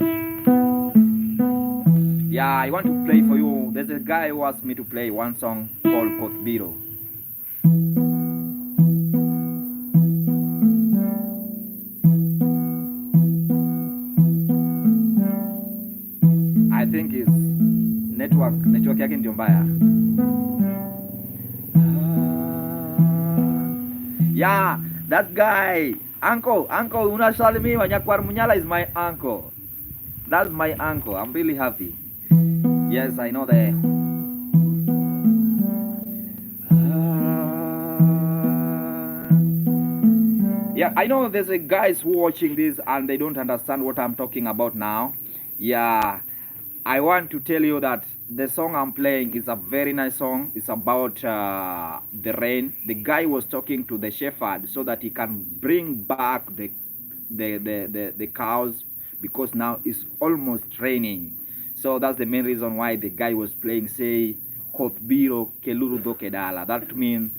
Speaker 1: Yeah, I want to play for you. There's a guy who asked me to play one song called Kotbiro. I think his network yake ndio mbaya. Yeah, that guy. Uncle, unasalimiwa. Nyakwar Munyala is my uncle. That's my uncle. I'm really happy. Yes, I know that. Yeah, I know there's a guys who watching this and they don't understand what I'm talking about now. Yeah, I want to tell you that the song I'm playing is a very nice song. It's about the rain. The guy was talking to the shepherd so that he can bring back the cows because now it's almost raining. So that's the main reason why the guy was playing, say, Kotbiro Keluru Dokedala. That means,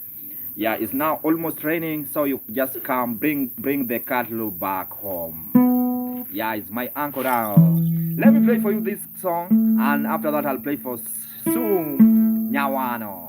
Speaker 1: yeah, it's now almost raining, so you just come bring the cattle back home. Yeah, it's my uncle now. Let me play for you this song, and after that I'll play for Sum Nyawano.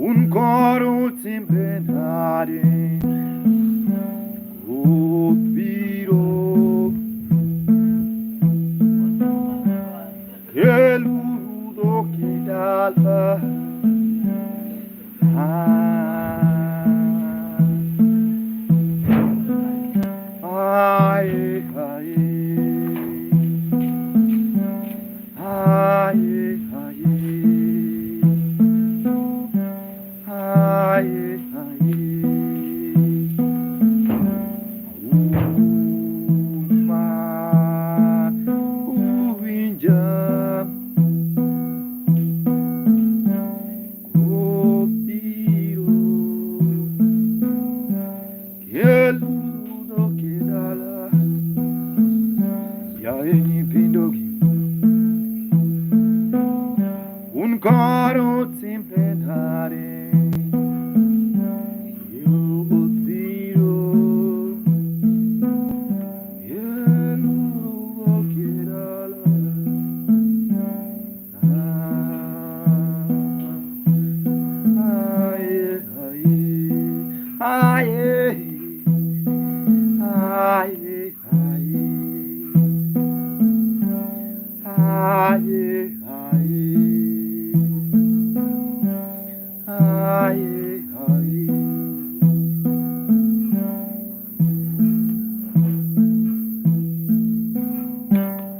Speaker 1: Un coro sempre nare, Kotbiro, Keluru Dokedala. Un coro sempre dare, io oddio, io non chiederla.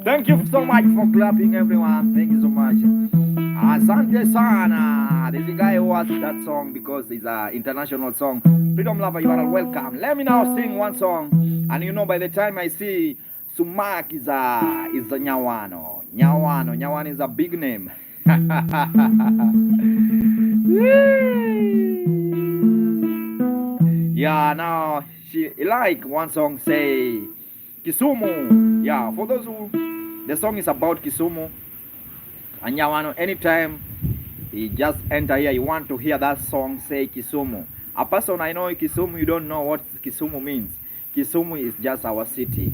Speaker 1: Thank you so much for clapping, everyone. Thank you so much. Asante sana. There's a guy who asked that song because it's an international song. Freedom lover, you are welcome. Let me now sing one song, and you know by the time I see Sumak is a Nyawano. Nyawano is a big name. Yeah, now she like one song say Kisumu. Yeah, for those who the song is about Kisumu and Nyawano. Anytime You just enter here, you want to hear that song, say Kisumu. A person I know in Kisumu, you don't know what Kisumu means. Kisumu is just our city.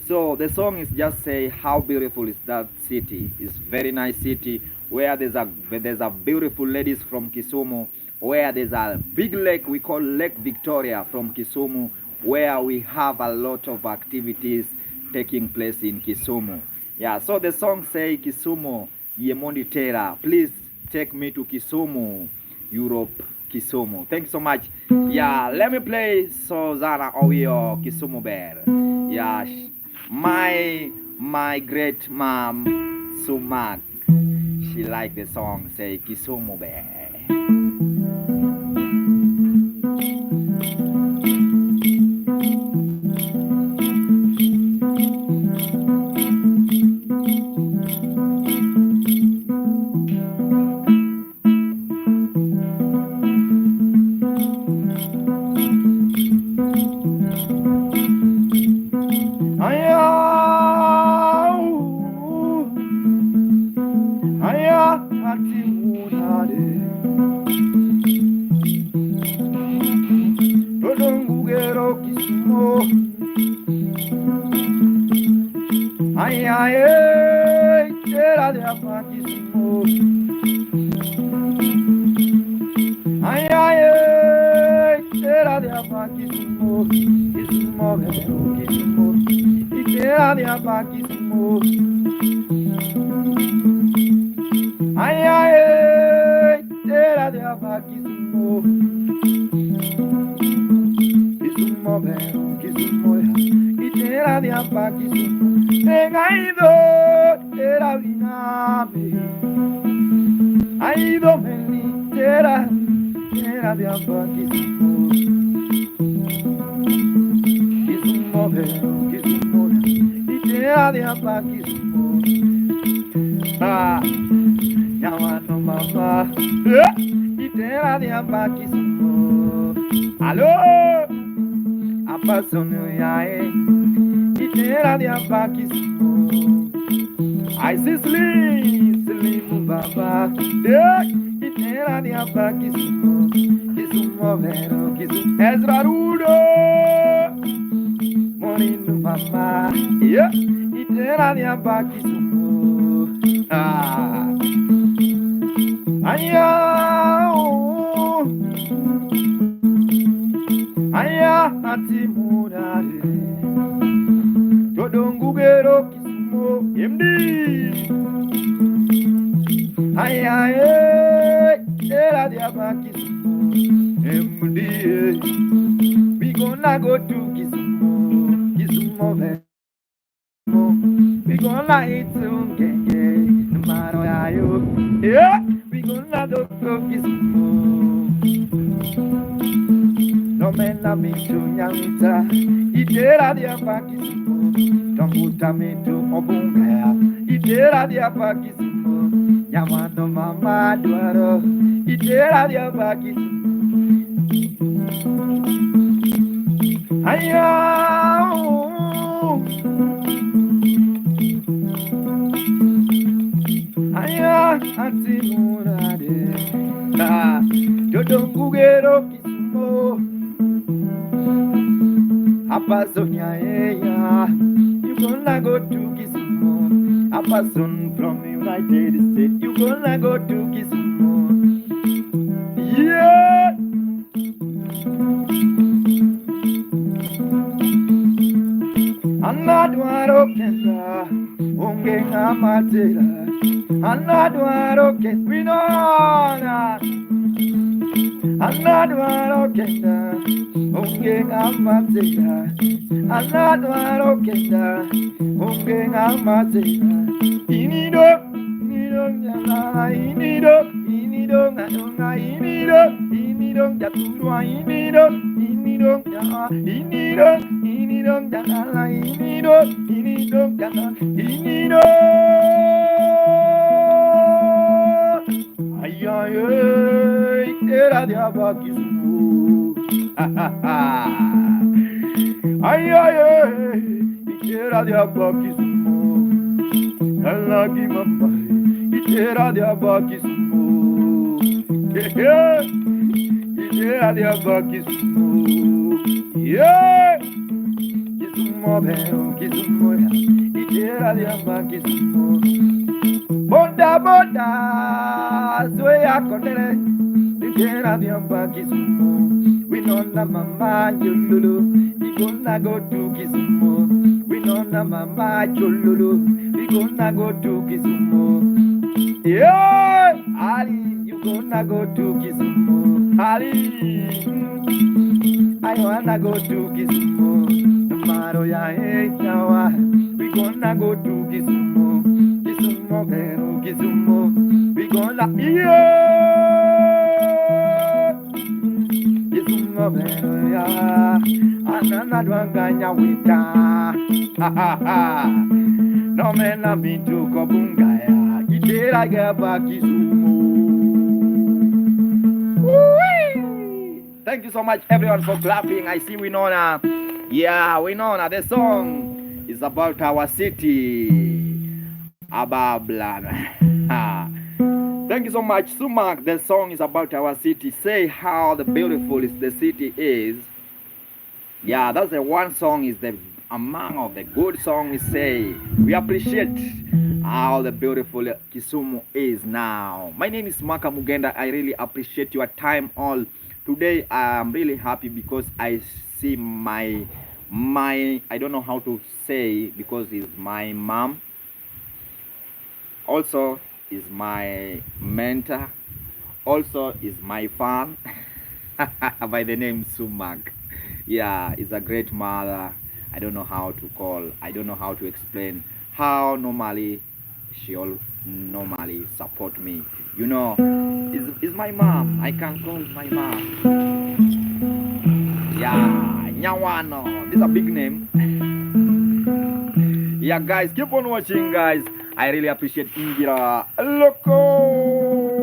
Speaker 1: So the song is just say how beautiful is that city. It's very nice city where there's a beautiful ladies from Kisumu, where there's a big lake we call Lake Victoria from Kisumu, where we have a lot of activities taking place in Kisumu. Yeah, so the song say Kisumu Yemondi Tera. Please take me to Kisumu, Europe, Kisumu. Thank you so much. Yeah, let me play Suzana Owio Kisumu Bear. Yeah, my great mom Sumak, she like the song say Kisumu Bear. Allo, apasono yae, itera dia bakisumo. I see slim baba, itera dia bakisumo. Kisumo vero, kisumo Ezra Rudo, morinu mama, itera dia bakisumo. Aya ati murare Todongugero Kisumo MD Aya era diaba Kisumo MD We gonna go to Kisumo Kisumo We gonna eat some genge Maro ayo We gonna go to Kisumo No mena mitu nyamita Itera dia pakisumo Tonguta mitu obungaya Itera dia pakisumo Nyamano mama duaro Itera dia pakisumo Aya Aya Atimurade Dodongugero Kisumo Apasonia, you gonna go to Kisumo. A person from the United States, you gonna go to Kisumo. Yeah. Anadwaro kenda, ungenga matera. Anadwaro kenda, we know that. Anadwaro kenda. Ungenga matera, anadwaro kenda. Ungenga matera, inido, nyala, inido, ngadonga, inido, jaturwa, inido, nyala, inido, nyala, inido, nyala, inido. Ay, era de abaquisumo. Ay, itera de abakisumo. Alagi mama, itera de abakisumo. Yeah, yeah, the above Kisumo. Yeah, Kisumo, Kisumo. Yeah, the above Kisumo. Bonda, bonda, Zoya Condere. Yeah, the above Kisumo. We know na mama Yululu. We gonna go to Kisumo. We know na mama Yululu. We gonna go to Kisumo. Yeah, Ali, you gonna go to Kisumu. Ali, I wanna go to Kisumu. Tomorrow, ya hey, yawa. We gonna go to Kisumu. Kisumu, Peru, Kisumu. We gonna, yeah. Kisumu, Peru, ya. Anana dwanganya wita. Ha ha ha. No mena mitu kobunga ya. Itera gaba Kisumu. Thank you so much everyone for clapping. I see Winona. Yeah, Winona, the song is about our city. Abablan. Thank you so much, Sumak. The song is about our city. Say how the beautiful is the city is. Yeah, that's the one song is the among of the good song we say. We appreciate how the beautiful Kisumu is now. My name is Maka Mugenda. I really appreciate your time all. Today I'm really happy because I see my I don't know how to say because it's my mom. Also is my mentor. Also is my fan by the name Sumak. Yeah, is a great mother. I don't know how to call. I don't know how to explain how normally she all normally support me. You know, is my mom. I can call my mom. Yeah, Nyawano. This is a big name. Yeah, guys, keep on watching, guys. I really appreciate Indira Loco.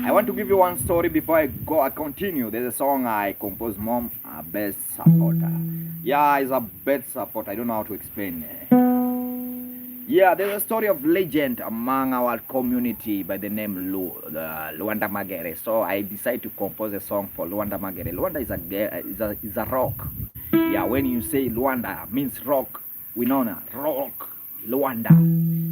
Speaker 1: I want to give you one story before I continue. There's a song I composed, Mom, a best supporter. Yeah, it's a best supporter. I don't know how to explain. Yeah, there's a story of legend among our community by the name Luanda Magere. So I decided to compose a song for Luanda Magere. Luanda is a rock. Yeah, when you say Luanda means rock, we know na rock. Luanda,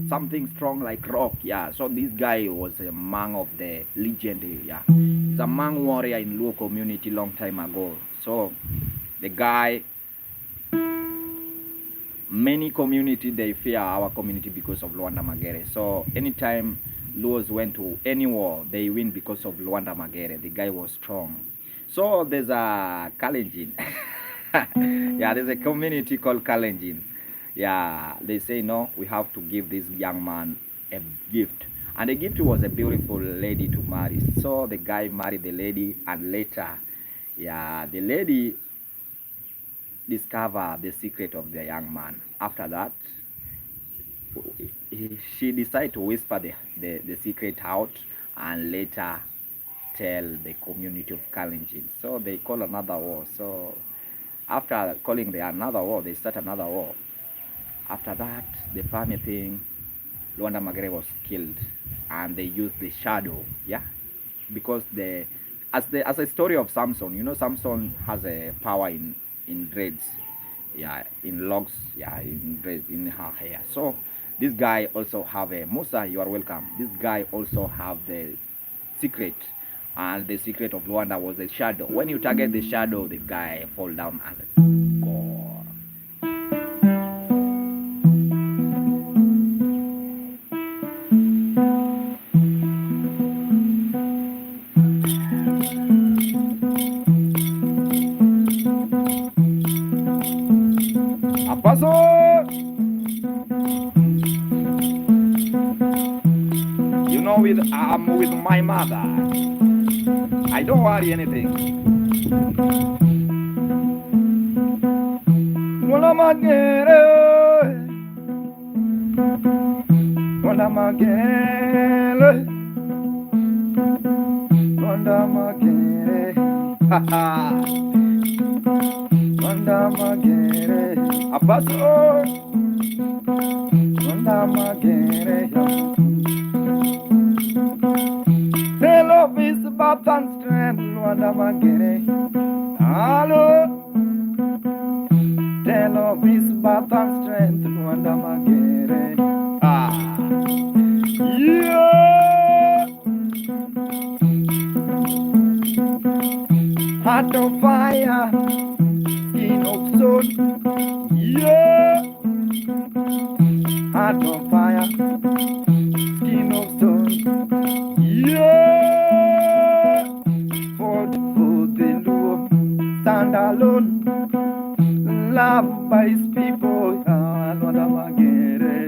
Speaker 1: something strong like rock. Yeah, so this guy was among of the legend. Yeah, he's a man warrior in Luo community long time ago. So the guy, many community they fear our community because of Luanda Magere. So anytime Luos went to any war, they win because of Luanda Magere. The guy was strong. So there's a Kalenjin. Yeah, there's a community called Kalenjin. Yeah, they say no, we have to give this young man a gift, and the gift was a beautiful lady to marry. So the guy married the lady, and later, yeah, the lady discovered the secret of the young man. After that, she decided to whisper the secret out, and later tell the community of Kalenjin. So they call another war. So after calling another war, they start another war. After that, the funny thing, Luanda Magere was killed, and they used the shadow, yeah, because as a story of Samson, you know, Samson has a power in dreads, yeah, in locks, yeah, in dreads in her hair. So this guy also have a Musa. You are welcome. This guy also have the secret, and the secret of Luanda was the shadow. When you target the shadow, the guy fall down and go. You know, I'm with my mother. I don't worry anything. Wanda magere, Wanda magere, ha ha. Wanda magere, abaso. Wanda magere, their love is about and strength. Wanda magere, hello. Their love is about and strength. Wanda magere, ah, yeah. Heart of fire, skin of stone, yeah. Heart of fire, skin of stone, yeah. Fought for the Lord, stand alone, loved by his people, Wanda magere,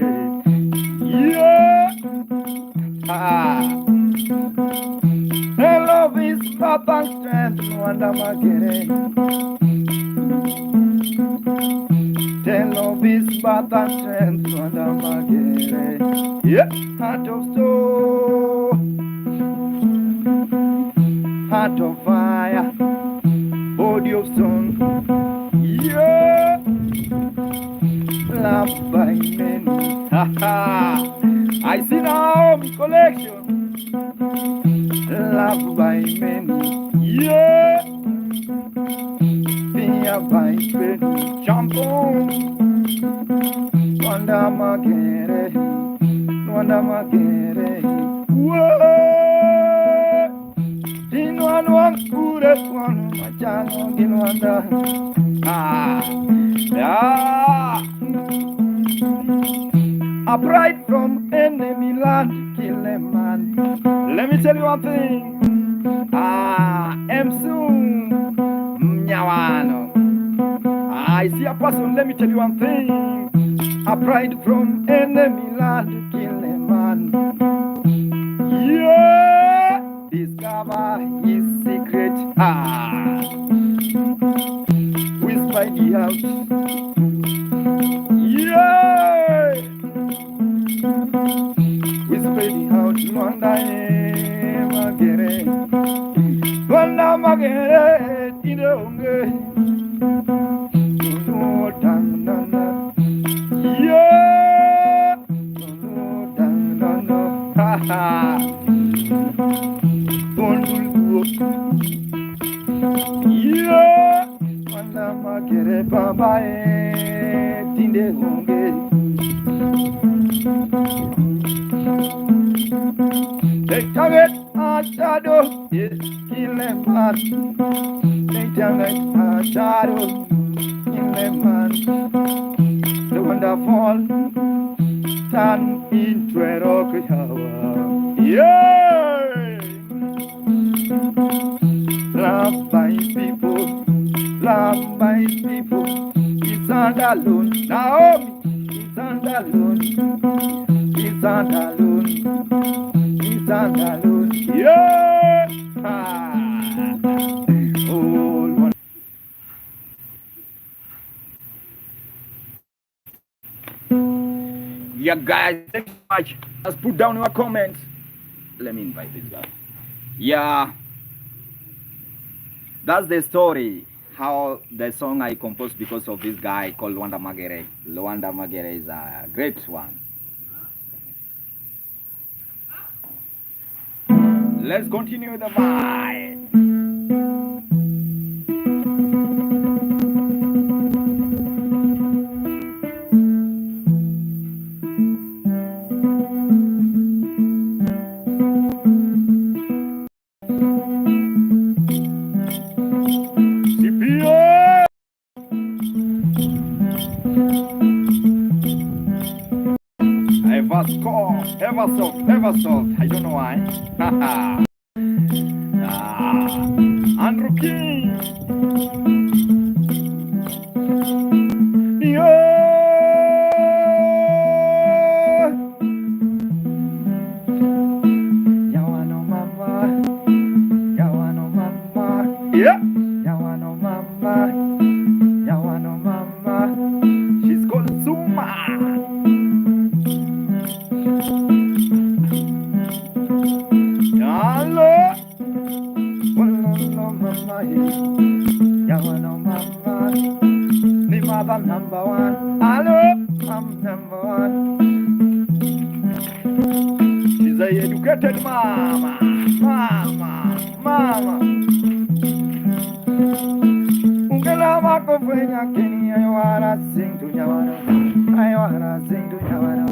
Speaker 1: yeah. Ah. Her love is love and strength, Wanda magere. Her love is birth and strength, Wanda magere. Yeah, heart of stone, heart of fire, body of stone. Yeah, loved by many. Ha ha. I see now collection. Loved by many, yeah. Fear by many, jump on. Wanda magere, Wanda magere, whoa. In one kure one, machano gin Wanda. Ah, yeah. A bride from enemy land, kill a man. Let me tell you one thing. I'm soon. Nyawano. I see a person, let me tell you one thing. A bride from enemy land, kill a man. Yeah. Discover his secret. Whisper the out. Yeah. Whisper the out. Wanda magere. Wanda magere. Tidonge. No tanana. Yeah. No tanana. Ha ha. Bondul. Yeah. Wanda magere baba tinde honge. They target a shadow, yes, kill them man. They target a shadow, kill them man. The wonderful turn into a rock tower. Yeah. Love by people, love by people. He's not alone, Naomi. He's not alone. He's not alone. He's not alone. Yeah. Ah. Oh, one. Yeah, guys, thank you so much. Just put down your comments. Let me invite this guy. Yeah. That's the story. How the song I composed because of this guy called Wanda Magere. Wanda Magere is a great one. Let's continue the vibe. Ever soft. I don't know why. Andrew King. Yawano mama. Yawano mama. Yeah. Yawano mama. Yawano mama. She's called Zuma. number one. Hello, I'm number one. She's a educated mama, mama. Ungela wako fwenya keni I wanna sing to Nyawano. I wanna sing to Nyawano.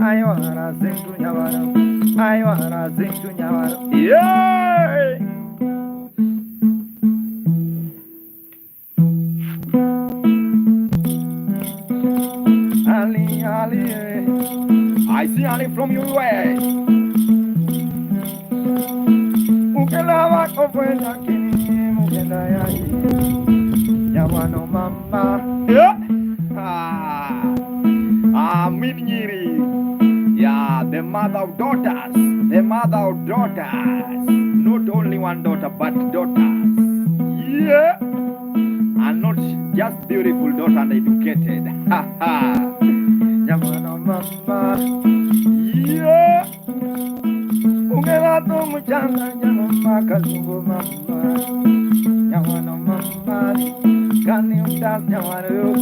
Speaker 1: I wanna sing to Nyawano. I wanna sing to Nyawano. Yeah. Ali, I see Ali from US. Ungela wako fwenya keni mugenda ya Nyawano mama. Yeah. Minyiri. Yeah, the mother of daughters. The mother of daughters. Not only one daughter, but daughters. Yeah. And not just beautiful daughter and educated. Ha ha. Nyamano mama. Yeah. Ungela to mchanga nyama makazungu mama. Nyamano mama. Kani utas nyamano.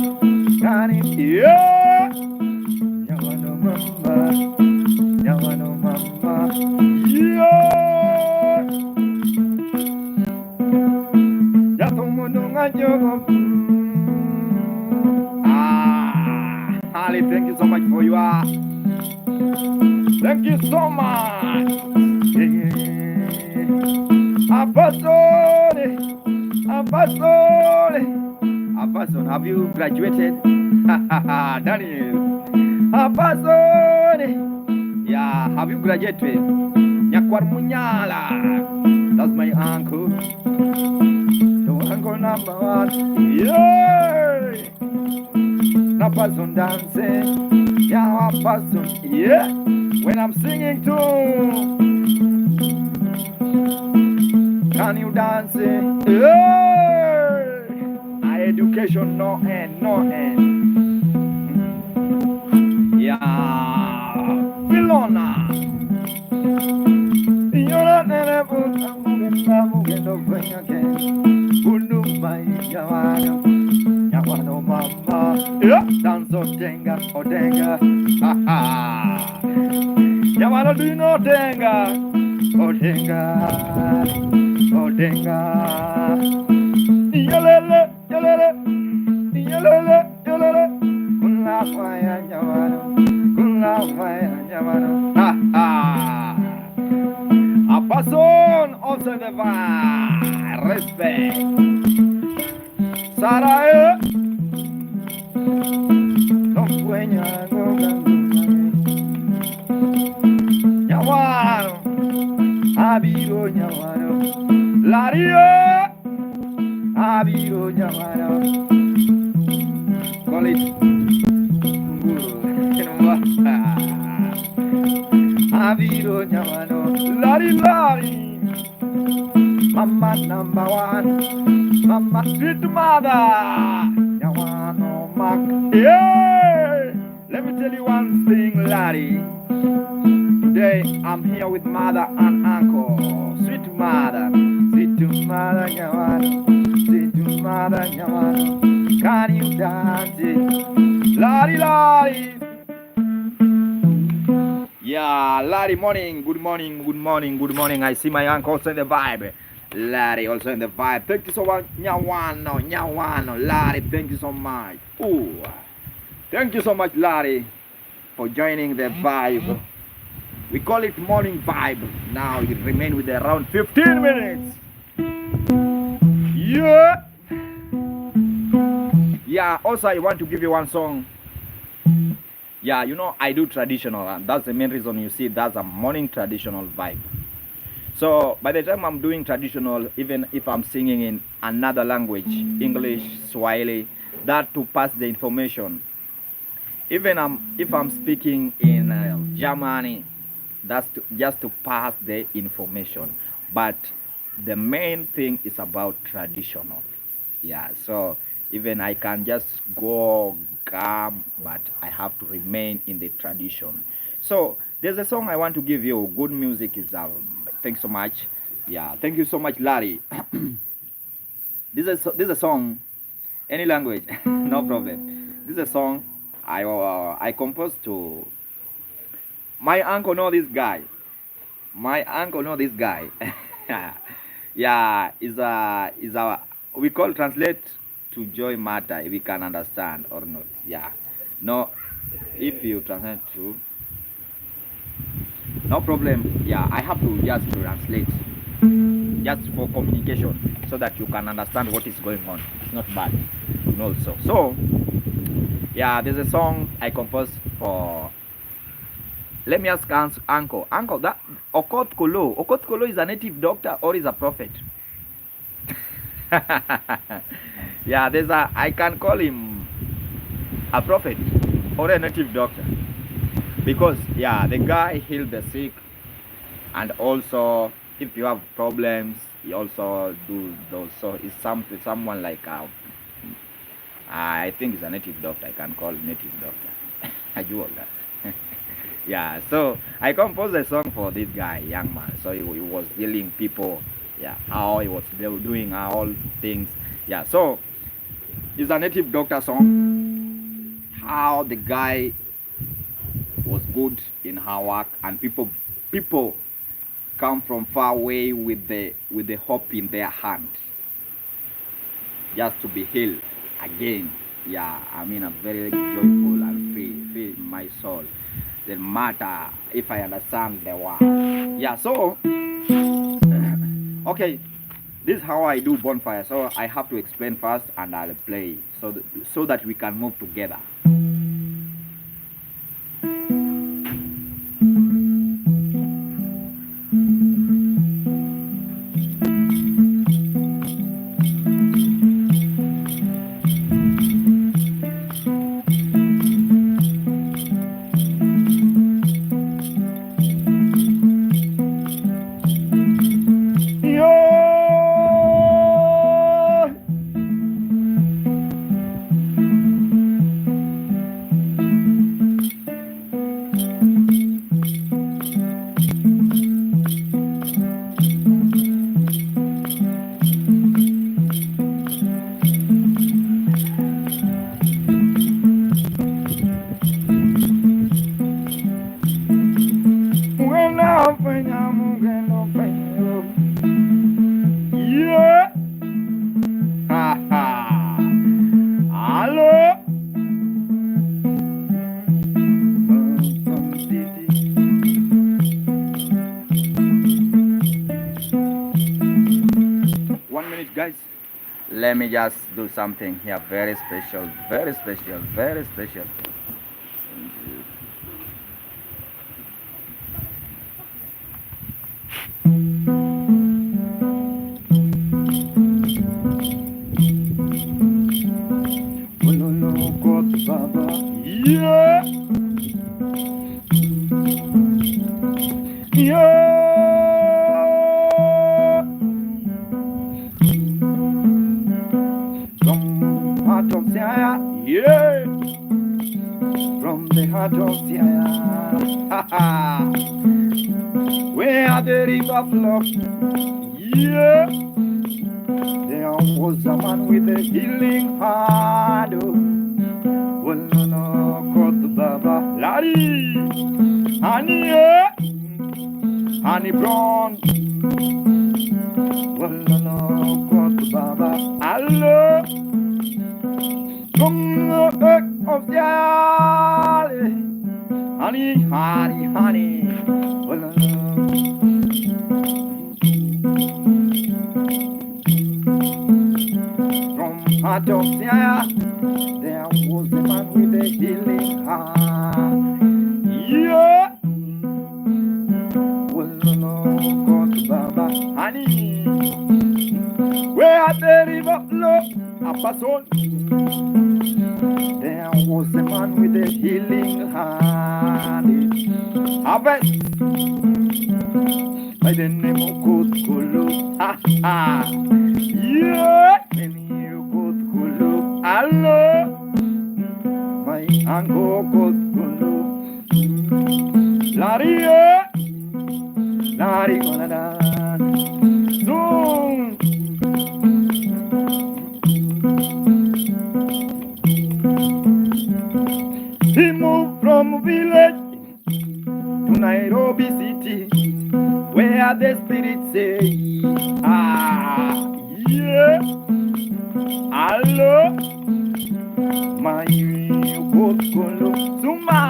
Speaker 1: Kani. Yeah. Nyamano mama. Nyamano mama. Yeah. Yatomununga jogo. Ali, thank you so much for you. Thank you so much. Apostle, have you graduated? Daniel. Apostle. Yeah, have you graduated? Nyakwar Munyala. That's my uncle. The uncle number one. Yeah. Na person dancing. Yeah, person. Yeah. When I'm singing too. Can you dance? Yeah. Education no end, no end. Yeah. Filona. You're not mugendo again. Undumbai Nyawano mama. Yeah. Dance odenga. Ha. Nyawano do you know odenga? Odenga. Yolele. Kula faya Nyawano. Ha ha. A person also the vibe. Respect. Sarah. No sueña Nyawano. Abigo Nyawano. Lario. Abigo Nyawano. Call it Abigo Nyawano. Lari. Mama number one. Mama sweet mother. Nyawano Mac. Yeah. Let me tell you one thing, Larry. Today I'm here with mother and uncle. Sweet mother Nyawano. Sweet mother Nyawano. Can you dance it? Larry. Yeah, Larry, morning. Good morning. I see my uncle also in the vibe. Larry also in the vibe. Thank you so much, Nyawano. Larry, thank you so much. Ooh. Thank you so much, Larry, for joining the vibe. We call it morning vibe. Now you remain with around 15 minutes. Yeah. Yeah, also I want to give you one song. Yeah, you know, I do traditional, and that's the main reason you see that's a morning traditional vibe. So by the time I'm doing traditional, even if I'm singing in another language, English, Swahili, that to pass the information. Even if I'm speaking in Germany, that's just to pass the information. But the main thing is about traditional. Yeah, so even I can just come, but I have to remain in the tradition. So there's a song I want to give you. Good music is thanks so much. Yeah, thank you so much, Larry. This is a song, any language, no problem. This is a song I composed to my uncle. Know this guy. My uncle know this guy. Yeah, is a we call translate to joy matter if we can understand or not. Yeah, no, if you translate to no problem. Yeah, I have to just translate just for communication so that you can understand what is going on. It's not bad, so yeah, there's a song I composed for. Let me ask uncle. Uncle, that Okot Kolo is a native doctor or is a prophet? Yeah, I can call him a prophet or a native doctor because yeah, the guy healed the sick, and also if you have problems, he also do those. So it's someone like I think he's a native doctor. I can call native doctor. I do all that. Yeah, so I composed a song for this guy, young man. So he was healing people. Yeah, how he was doing all things. Yeah, so it's a native doctor song. How the guy was good in her work, and people come from far away with the hope in their hand, just to be healed again. Yeah, I mean, I'm very joyful and free in my soul. The matter if I understand the word. Yeah, so okay, this is how I do bonfire. So I have to explain first, and I'll play so that we can move together. Yeah. Ha ha. Hello. One minute, guys. Let me just do something here very special, very special, very special. Yeah. Yeah. From heart of Siaya, yeah. From the heart of Siaya, ha ha. Where the river flows, yeah. There was a man with a healing heart. Well, no, God, Baba, Larry, honey, yeah. Honey brown. Well, no, God, Baba, hello. From the earth of the alley. Honey, honey, honey. Well, no. From heart of Siaya, there was a man with a healing heart. Yeah. Well, no, God, Baba, honey. Where the river flows, up a soul. There was a man with a healing hand. Harvest by the name of Kulu. Ha ha. Yeah. And you Kulu. Hello. My uncle Kulu. Larry. Larry gonna dance. Soon. He moved from village to Nairobi city, where the spirit say, ah, yeah, hello, my Kolo, Suma,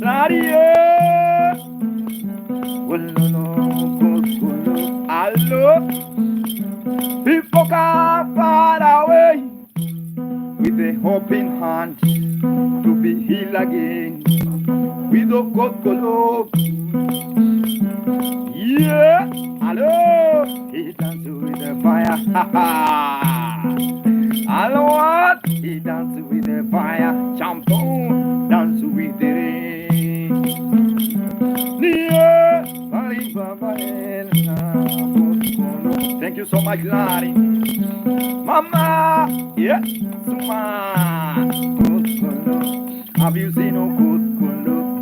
Speaker 1: Radio, hello, people come far away with a hope in hand to be healed again with a Kolo. Yeah, hello, he dance with the fire. Hello, what? He dance with the fire. Shampoo, dance with the rain. Yeah, thank you so much, Larry. Mama, yeah, Suma. Have you seen a good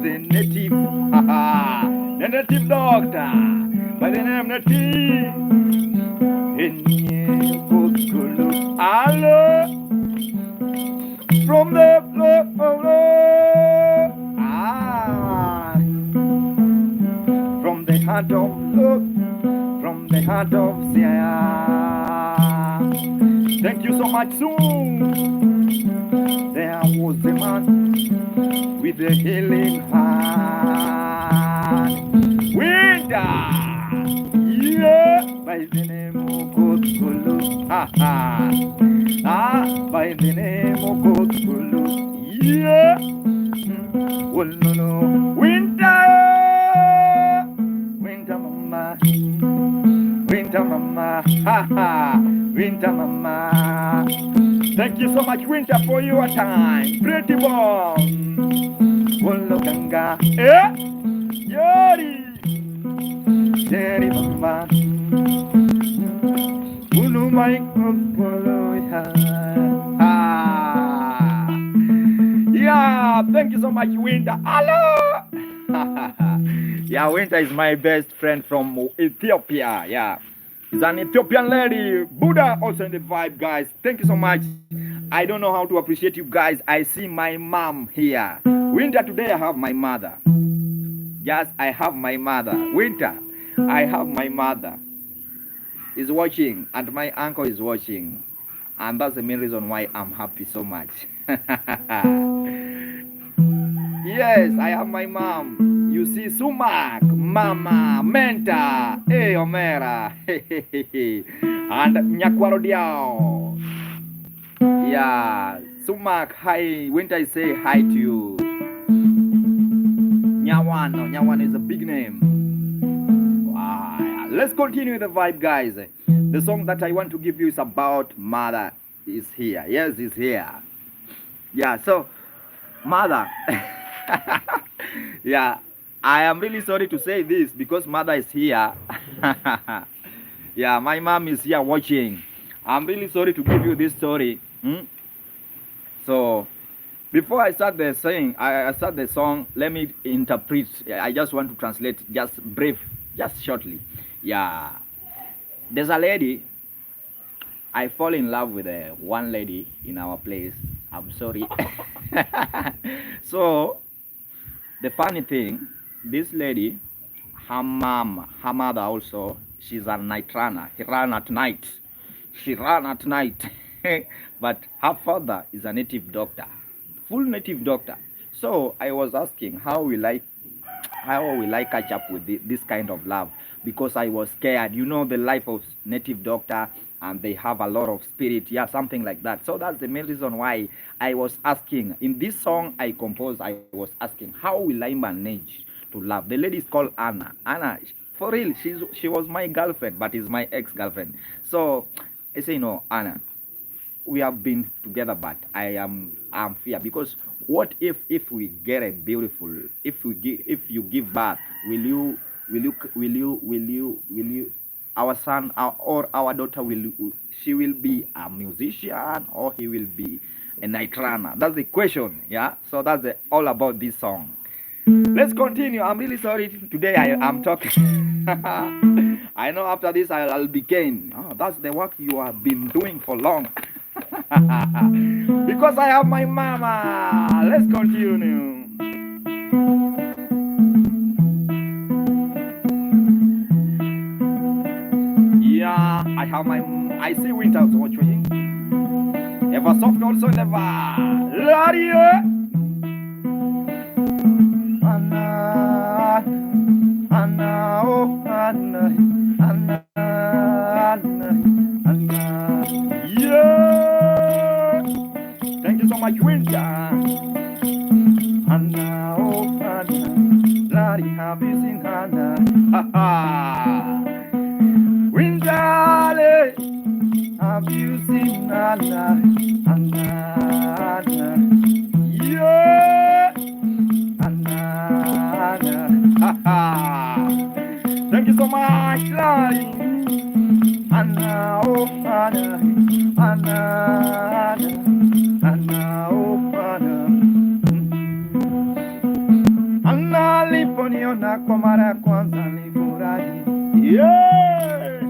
Speaker 1: the native? The native doctor by the name Native. Hello, from the floor. Ah, from the heart of love, from the heart of Sia. Thank you so much, soon. There was a man with a healing heart. Winter, yeah, by the name of God, by the name of God, yeah. Oh no no, winter, winter mama, winter mama, winter mama. Thank you so much, Winter, for your time. Pretty bomb. Wologanga. Eh? Yori. Yori mama. Unu mai kopolo ya. Yeah, thank you so much, Winter. Hello. Yeah, Winter is my best friend from Ethiopia. Yeah. It's an Ethiopian lady. Buddha also in the vibe, guys. Thank you so much. I don't know how to appreciate you guys. I see my mom here. Winter, today I have my mother. Yes, I have my mother. Winter, I have my mother. Is watching, and my uncle is watching. And that's the main reason why I'm happy so much. Yes, I have my mom. You see, Sumak, Mama, Menta, hey, Omera, and Nyakwaro Diao. Yeah, Sumak, hi. Winter, I say hi to you. Nyawano, Nyawano is a big name. Wow. Let's continue the vibe, guys. The song that I want to give you is about Mother is here. Yes, is here. Yeah, so Mother. Yeah, I am really sorry to say this because Mother is here. Yeah, my mom is here watching. I'm really sorry to give you this story. So before I start the saying, I start the song, let me interpret. I just want to translate just brief, just shortly. Yeah, there's a lady. I fall in love with one lady in our place. I'm sorry. So the funny thing, this lady, her mom, her mother also, she's a night runner. He ran at night. She ran at night. But her father is a native doctor, full native doctor. So I was asking, how will I catch up with this kind of love? Because I was scared. You know the life of native doctor, and they have a lot of spirit. Yeah, something like that. So that's the main reason why I was asking. In this song I composed, I was asking, how will I manage to love? The lady is called Anna. Anna, for real, she was my girlfriend, but is my ex-girlfriend. So I say, no, Anna, we have been together, but I'm fear, because what if we get a beautiful, if you give birth, will you our son or our daughter, she will be a musician or he will be a night runner? That's the question. Yeah, so that's all about this song. Let's continue. I'm really sorry today I'm talking. I know after this I'll begin. Oh, that's the work you have been doing for long. Because I have my mama. let's continue. Yeah, I see winter watching. Ever soft also never. Ladia. Anna, Anna, oh Anna, Anna, Anna. Yeah. Thank you so much, winter. Anna, oh Anna, Ladi, have you seen Anna? Ha ha. Winter, have you seen Anna? Anna, yeah, Anna, ha ha. Thank you so much, Ladi. Anna, oh Anna, Anna, Anna, oh Anna. Anna aliponiona kwa mara ya kwanza nilifurahi. Yeah.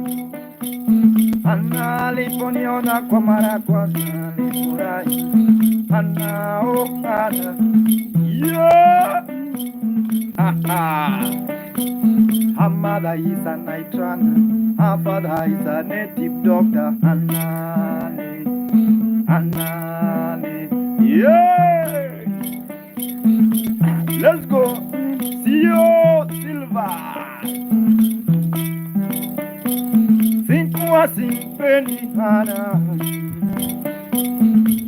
Speaker 1: Anna aliponiona kwa mara ya kwanza nilifurahi. Anna, oh Anna, yeah. Her mother is a night runner, her father is a native doctor. Anna, Anna, yeah. Let's go. See you, Silva. Sing Penny Hannah.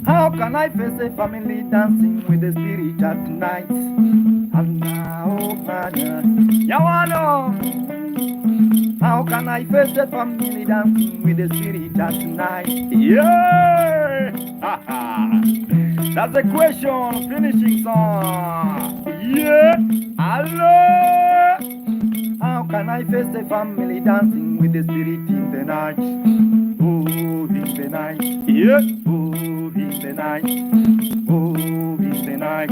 Speaker 1: How can I face a family dancing with the spirit at night? Anna, oh Hannah, Yawano. How can I face a family dancing with the spirit at night? Yeah, that's the question. Finishing song. Yeah, hello. How can I face a family dancing with the spirit in the night? Oh, in the night, yeah. Oh, in the night, oh, in the night.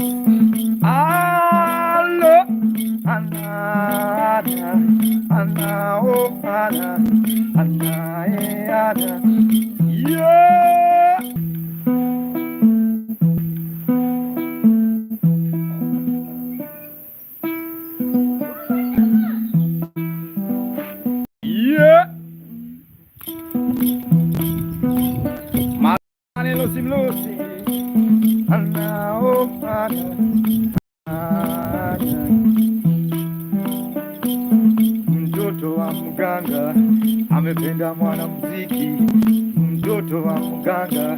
Speaker 1: Hello, Anna, Anna, oh Anna, Anna, Anna, yeah. Lucy, Anna, oh Anna, Anna. Mtoto wa mganga amependa mwanamuziki, mtoto wa mganga.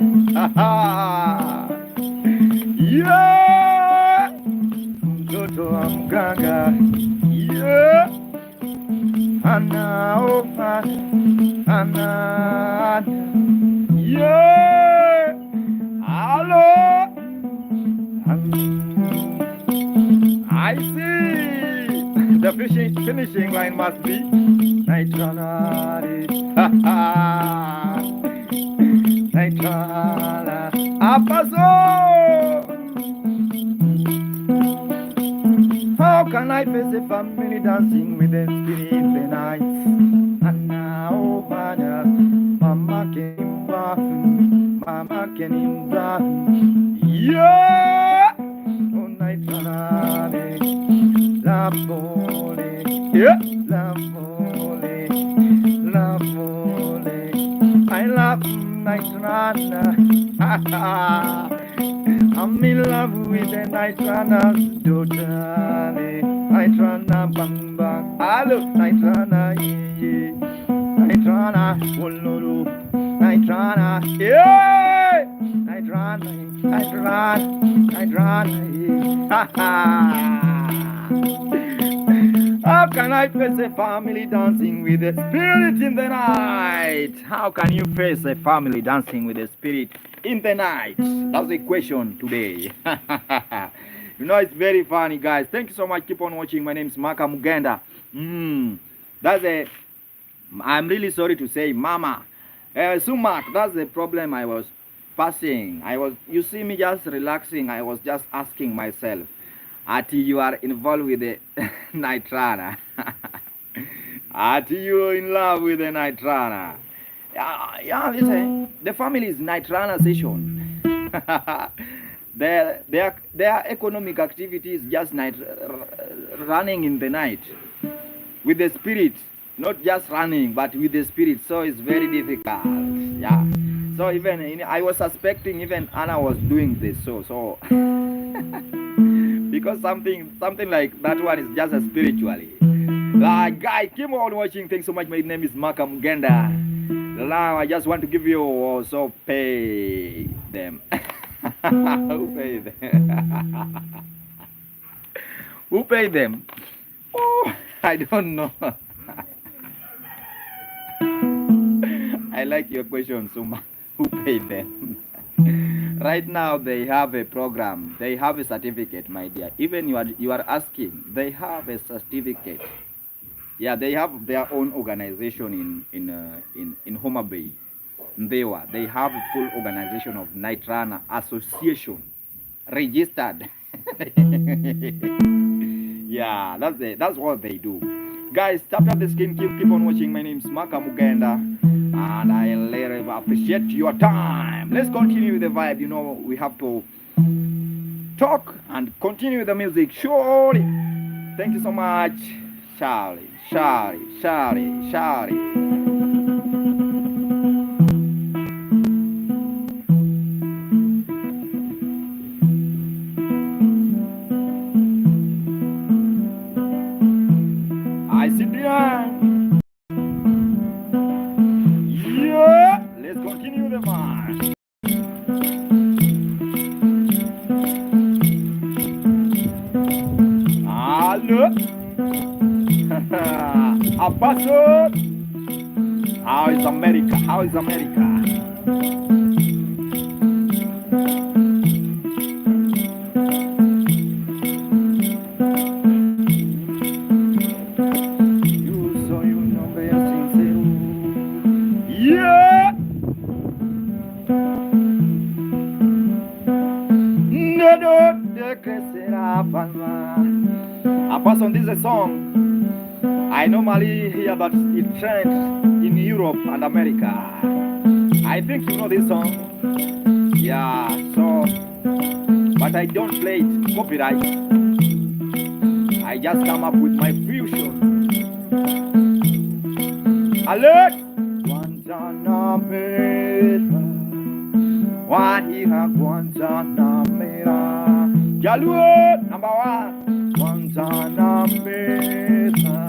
Speaker 1: Yeah, mtoto wa mganga. Yeah, Anna, oh Anna, Anna, yeah. Hello. I see. The finishing line must be Night Runner. Night Runner. Apaso. How can I face a family dancing with the spirit in the night? And now, Father, Mama came back. Mama can improve. Yeah. Oh, Night Runner. Love Mole. Yeah. Love Mole. Love Mole. I love Night Runner. I'm in love with the Night Runner's daughter. Night Runner, bang bang. Hello, Night Runner, yeah. Night Runner, wololo. Night Runner, yeah. Night Runner, Night Runner, Night Runner, yeah. Ha ha. How can I face a family dancing with the spirit in the night? How can you face a family dancing with the spirit in the night? That's the question today. You know, it's very funny, guys. Thank you so much. Keep on watching. My name is Maka Mugenda. I'm really sorry to say, Mama. Sumak, that's the problem I was passing. You see me just relaxing. I was just asking myself, Ati, you are involved with the Night Runner. Ati, you are in love with the Night Runner. Yeah, listen, the family is Night Runner session. their economic activity is just running in the night with the spirit, not just running, but with the spirit. So it's very difficult. Yeah. So even I was suspecting even Anna was doing this. So because something like that one is just a spiritually. Like guy, keep on watching. Thanks so much. My name is Maka Mugenda. Now I just want to give you also pay them. Who pay them? Who pay them? Oh, I don't know. I like your question so much. Who paid them? Right now they have a program. They have a certificate, my dear. Even you are asking. They have a certificate. Yeah, they have their own organization in Homa Bay. They have a full organization of Night Runner Association, registered. Yeah, that's it. That's what they do. Guys, tap the screen. Keep on watching. My name is Maka Mugenda, and I really appreciate your time. Let's continue with the vibe. You know, we have to talk and continue with the music. Surely. Thank you so much. Charlie. I see the end. Yeah, let's continue the march. Hello. Apostle. How is America? Yeah. No, de que será palma. Apostle, this is a song I normally hear that it trends in Europe and America. I think you know this song. Yeah, so, but I don't play it copyright. I just come up with my fusion. Alert! Guantanamera, Guantanamera. Jaluo, number one. Guantanamera.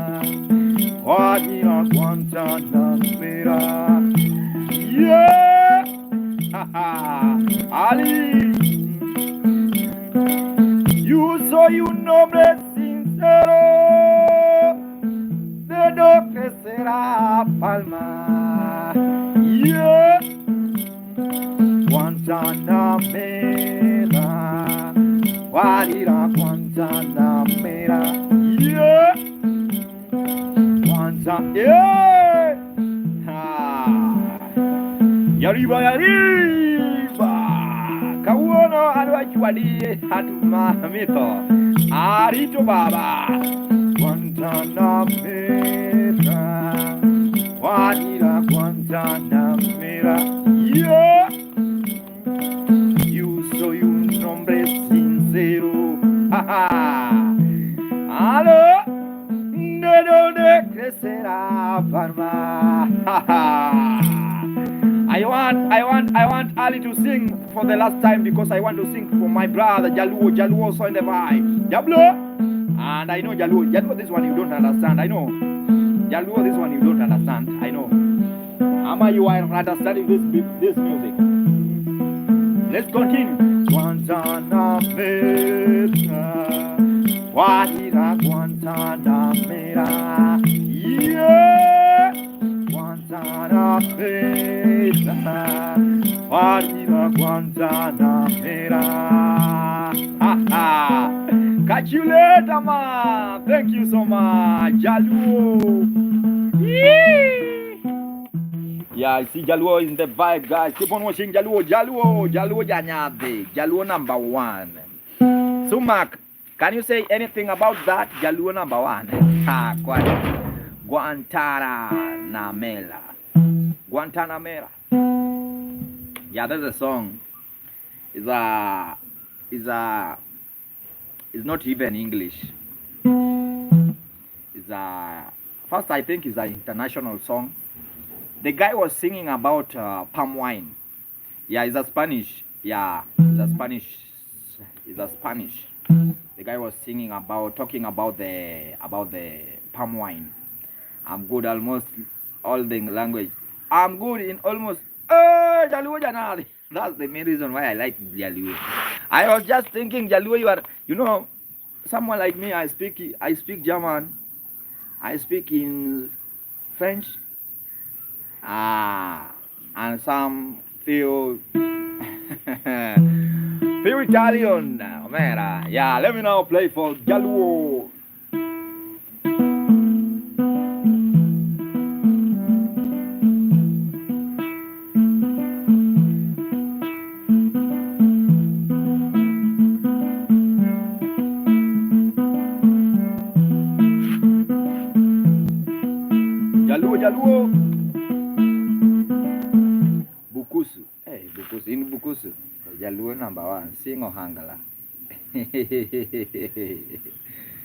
Speaker 1: Guantanamera. Yeah! Ali! You soy un hombre sincero, de lo que será palma. Yeah! Guantanamera, Guantanamera. Yeah! Yeah! Yariba, Kawuono adwachuadi hatumamito arito baba Guantanamera, Guantanamera. Yeah! You soy un hombre sincero. Aló, de donde crecerá Parma. I want Ali to sing for the last time because I want to sing for my brother Jaluo also in the vibe. Jablo, and I know Jaluo, this one you don't understand. I know Jaluo, this one you don't understand. I know. Ama, you are understanding this music. Let's continue. Guantanamera, Guantanamera, yeah. Guantanamera. Catch you later, man. Thank you so much, Jaluo. Yeah, I see Jaluo in the vibe, guys. Keep on watching Jaluo Janyade. Jaluo number one. So, Mark, can you say anything about that? Jaluo number one. Guantanamera. Yeah, that's a song. It's is is not even English. Is a first I think is an international song. The guy was singing about palm wine. Yeah, it's a Spanish. Yeah, it's a Spanish. It's a Spanish. The guy was singing about talking about the palm wine. I'm good almost all the language. I'm good in almost. Jaluo Janali. That's the main reason why I like Jaluo. I was just thinking Jaluo, you know, someone like me. I speak German. I speak in French. And some few few Italian. Man, yeah. Let me now play for Jaluo. Jaluo. Bukusu. Hey, Bukusu. In Bukusu. Jaluo number one. Sing Ohangala.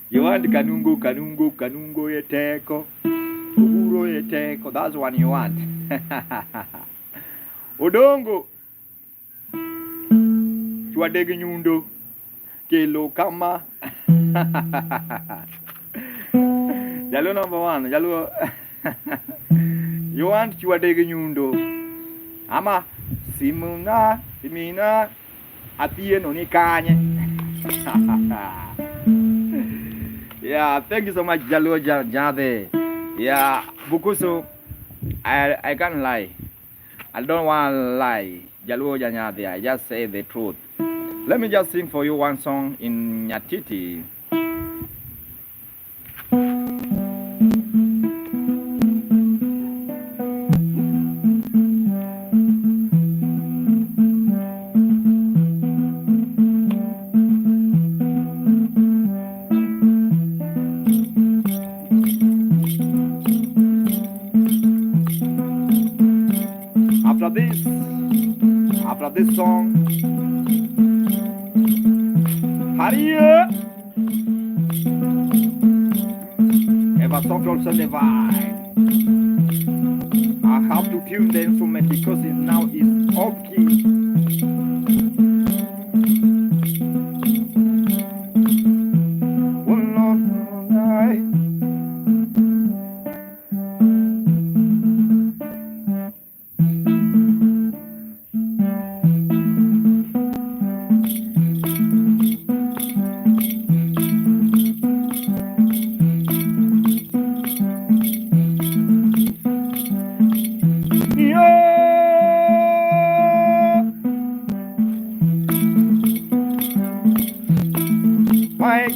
Speaker 1: You want Kanungo Yeteko. Uguro Yeteko. That's one you want. Odongo. Chuadegi Nyundo. Kelo Kama. Jaluo number one. Jaluo. You want Chuadegi Nyundo. Ama Simina Atieno Nikanye. Yeah, thank you so much, Jaluo Jade. Yeah, Bukusu, I can't lie. I don't want to lie. Jaluo Jade, I just say the truth. Let me just sing for you one song in Nyatiti. After this song, Haria, ever song also divine. I have to tune the instrument because it now is off key.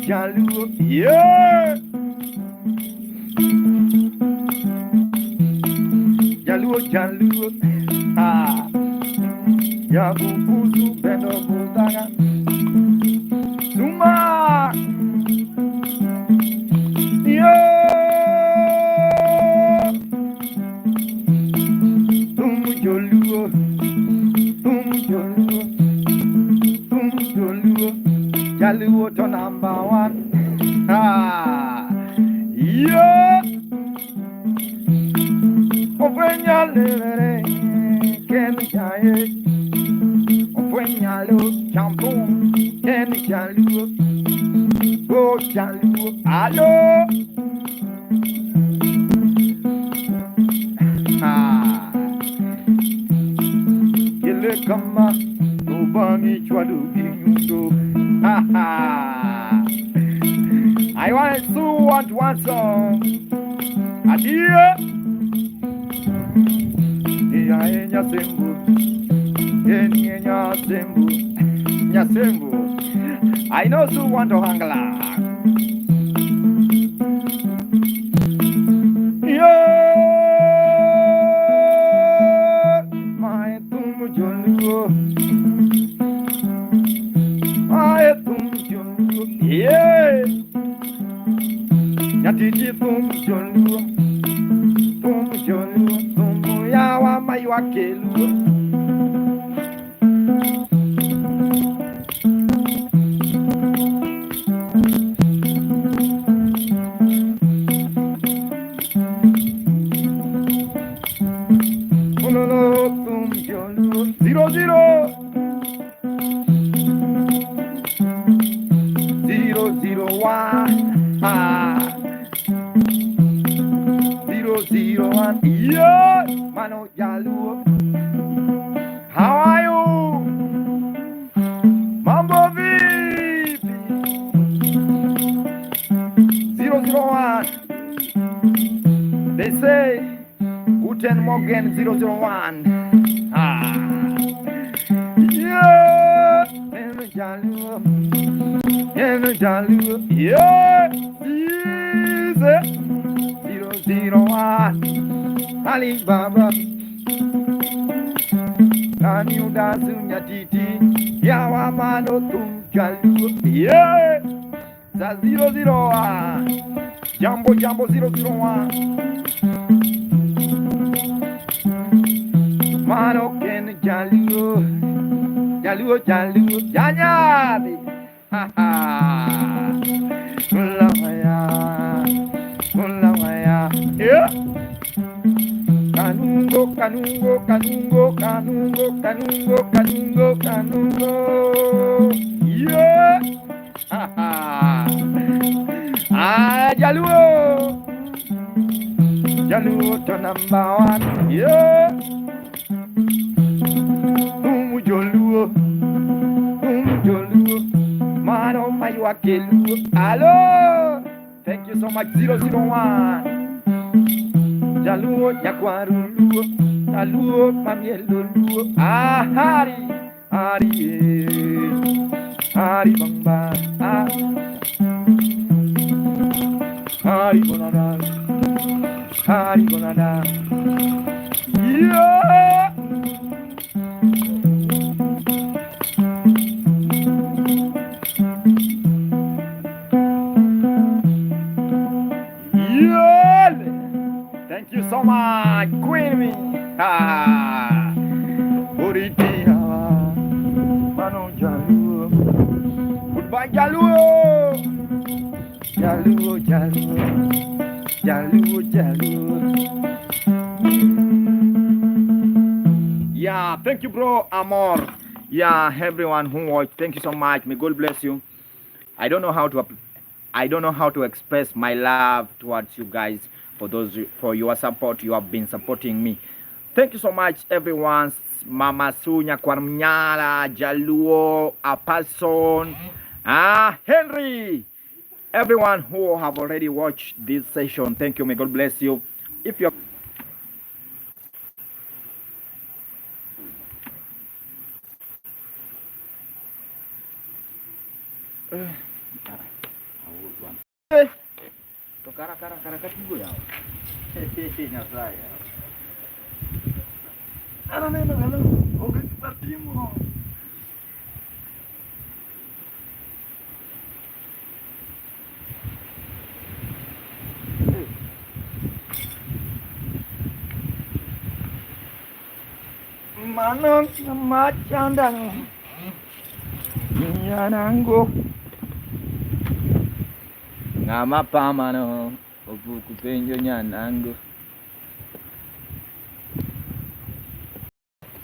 Speaker 1: Jaluo, yeah. Jaluo, ah. Ya bubuzu beno budaga. Suma, yeah. Joluo, Jaluo to number one. Yeah. Ofenya levere, kemi jaye. Ofenya lo champon, kemi jaluo. Go Jaluo, allo. Kile kama, ubangi chwadu kinyundo. I want one song. Adia. Iya nyasembu. Enya nyasembu. Nyasembu. I know Sue want to hangla. Yeah. My tumu joluo. Yeah. Nyatiti tumu joluo, tumu yawa mayuakelu. 001. 001. Yeah, Mano Jaluo. How are you? Mambo vipi? 001. They say Guten Morgen 001. Yeah, Mano Jaluo. Mano Jaluo. Yeah, 001. Alibaba. Kani udasu Nyatiti. Yawa mano tum Jaluo. Yeah, za 001. Jambo 001. Mano ken Jaluo. Jaluo Nyanyati. Ha ha. Ulamaya. Yeah. Kanungo. Yeah. Ha ha. Jaluo to number 1. Yeah. Joluo. Mano maywa keluo. Hello. Thank you so much 001. Jaluo nyakwaruo. Jaluo mamieloluo. Hari bamba. Hari bonada. Yeah. Thank you so much, Queen me. Boritia, Mano Jaluo. Goodbye, Jaluo. Yeah, thank you, bro, Amor. Yeah, everyone who watched, thank you so much. May God bless you. I don't know how to express my love towards you guys for your support. You have been supporting me. Thank you so much, everyone. Mama Sunya Kwarmnyala, Jaluo, Apason, Henry, everyone who have already watched this session. Thank you. May God bless you. If you're Cara katigo ya. Nyasaya. Ana neno galo. Oke kita timo. Manong macandang. Nyananggo. Ngama pa mano. Obu kupenjo nyananggo.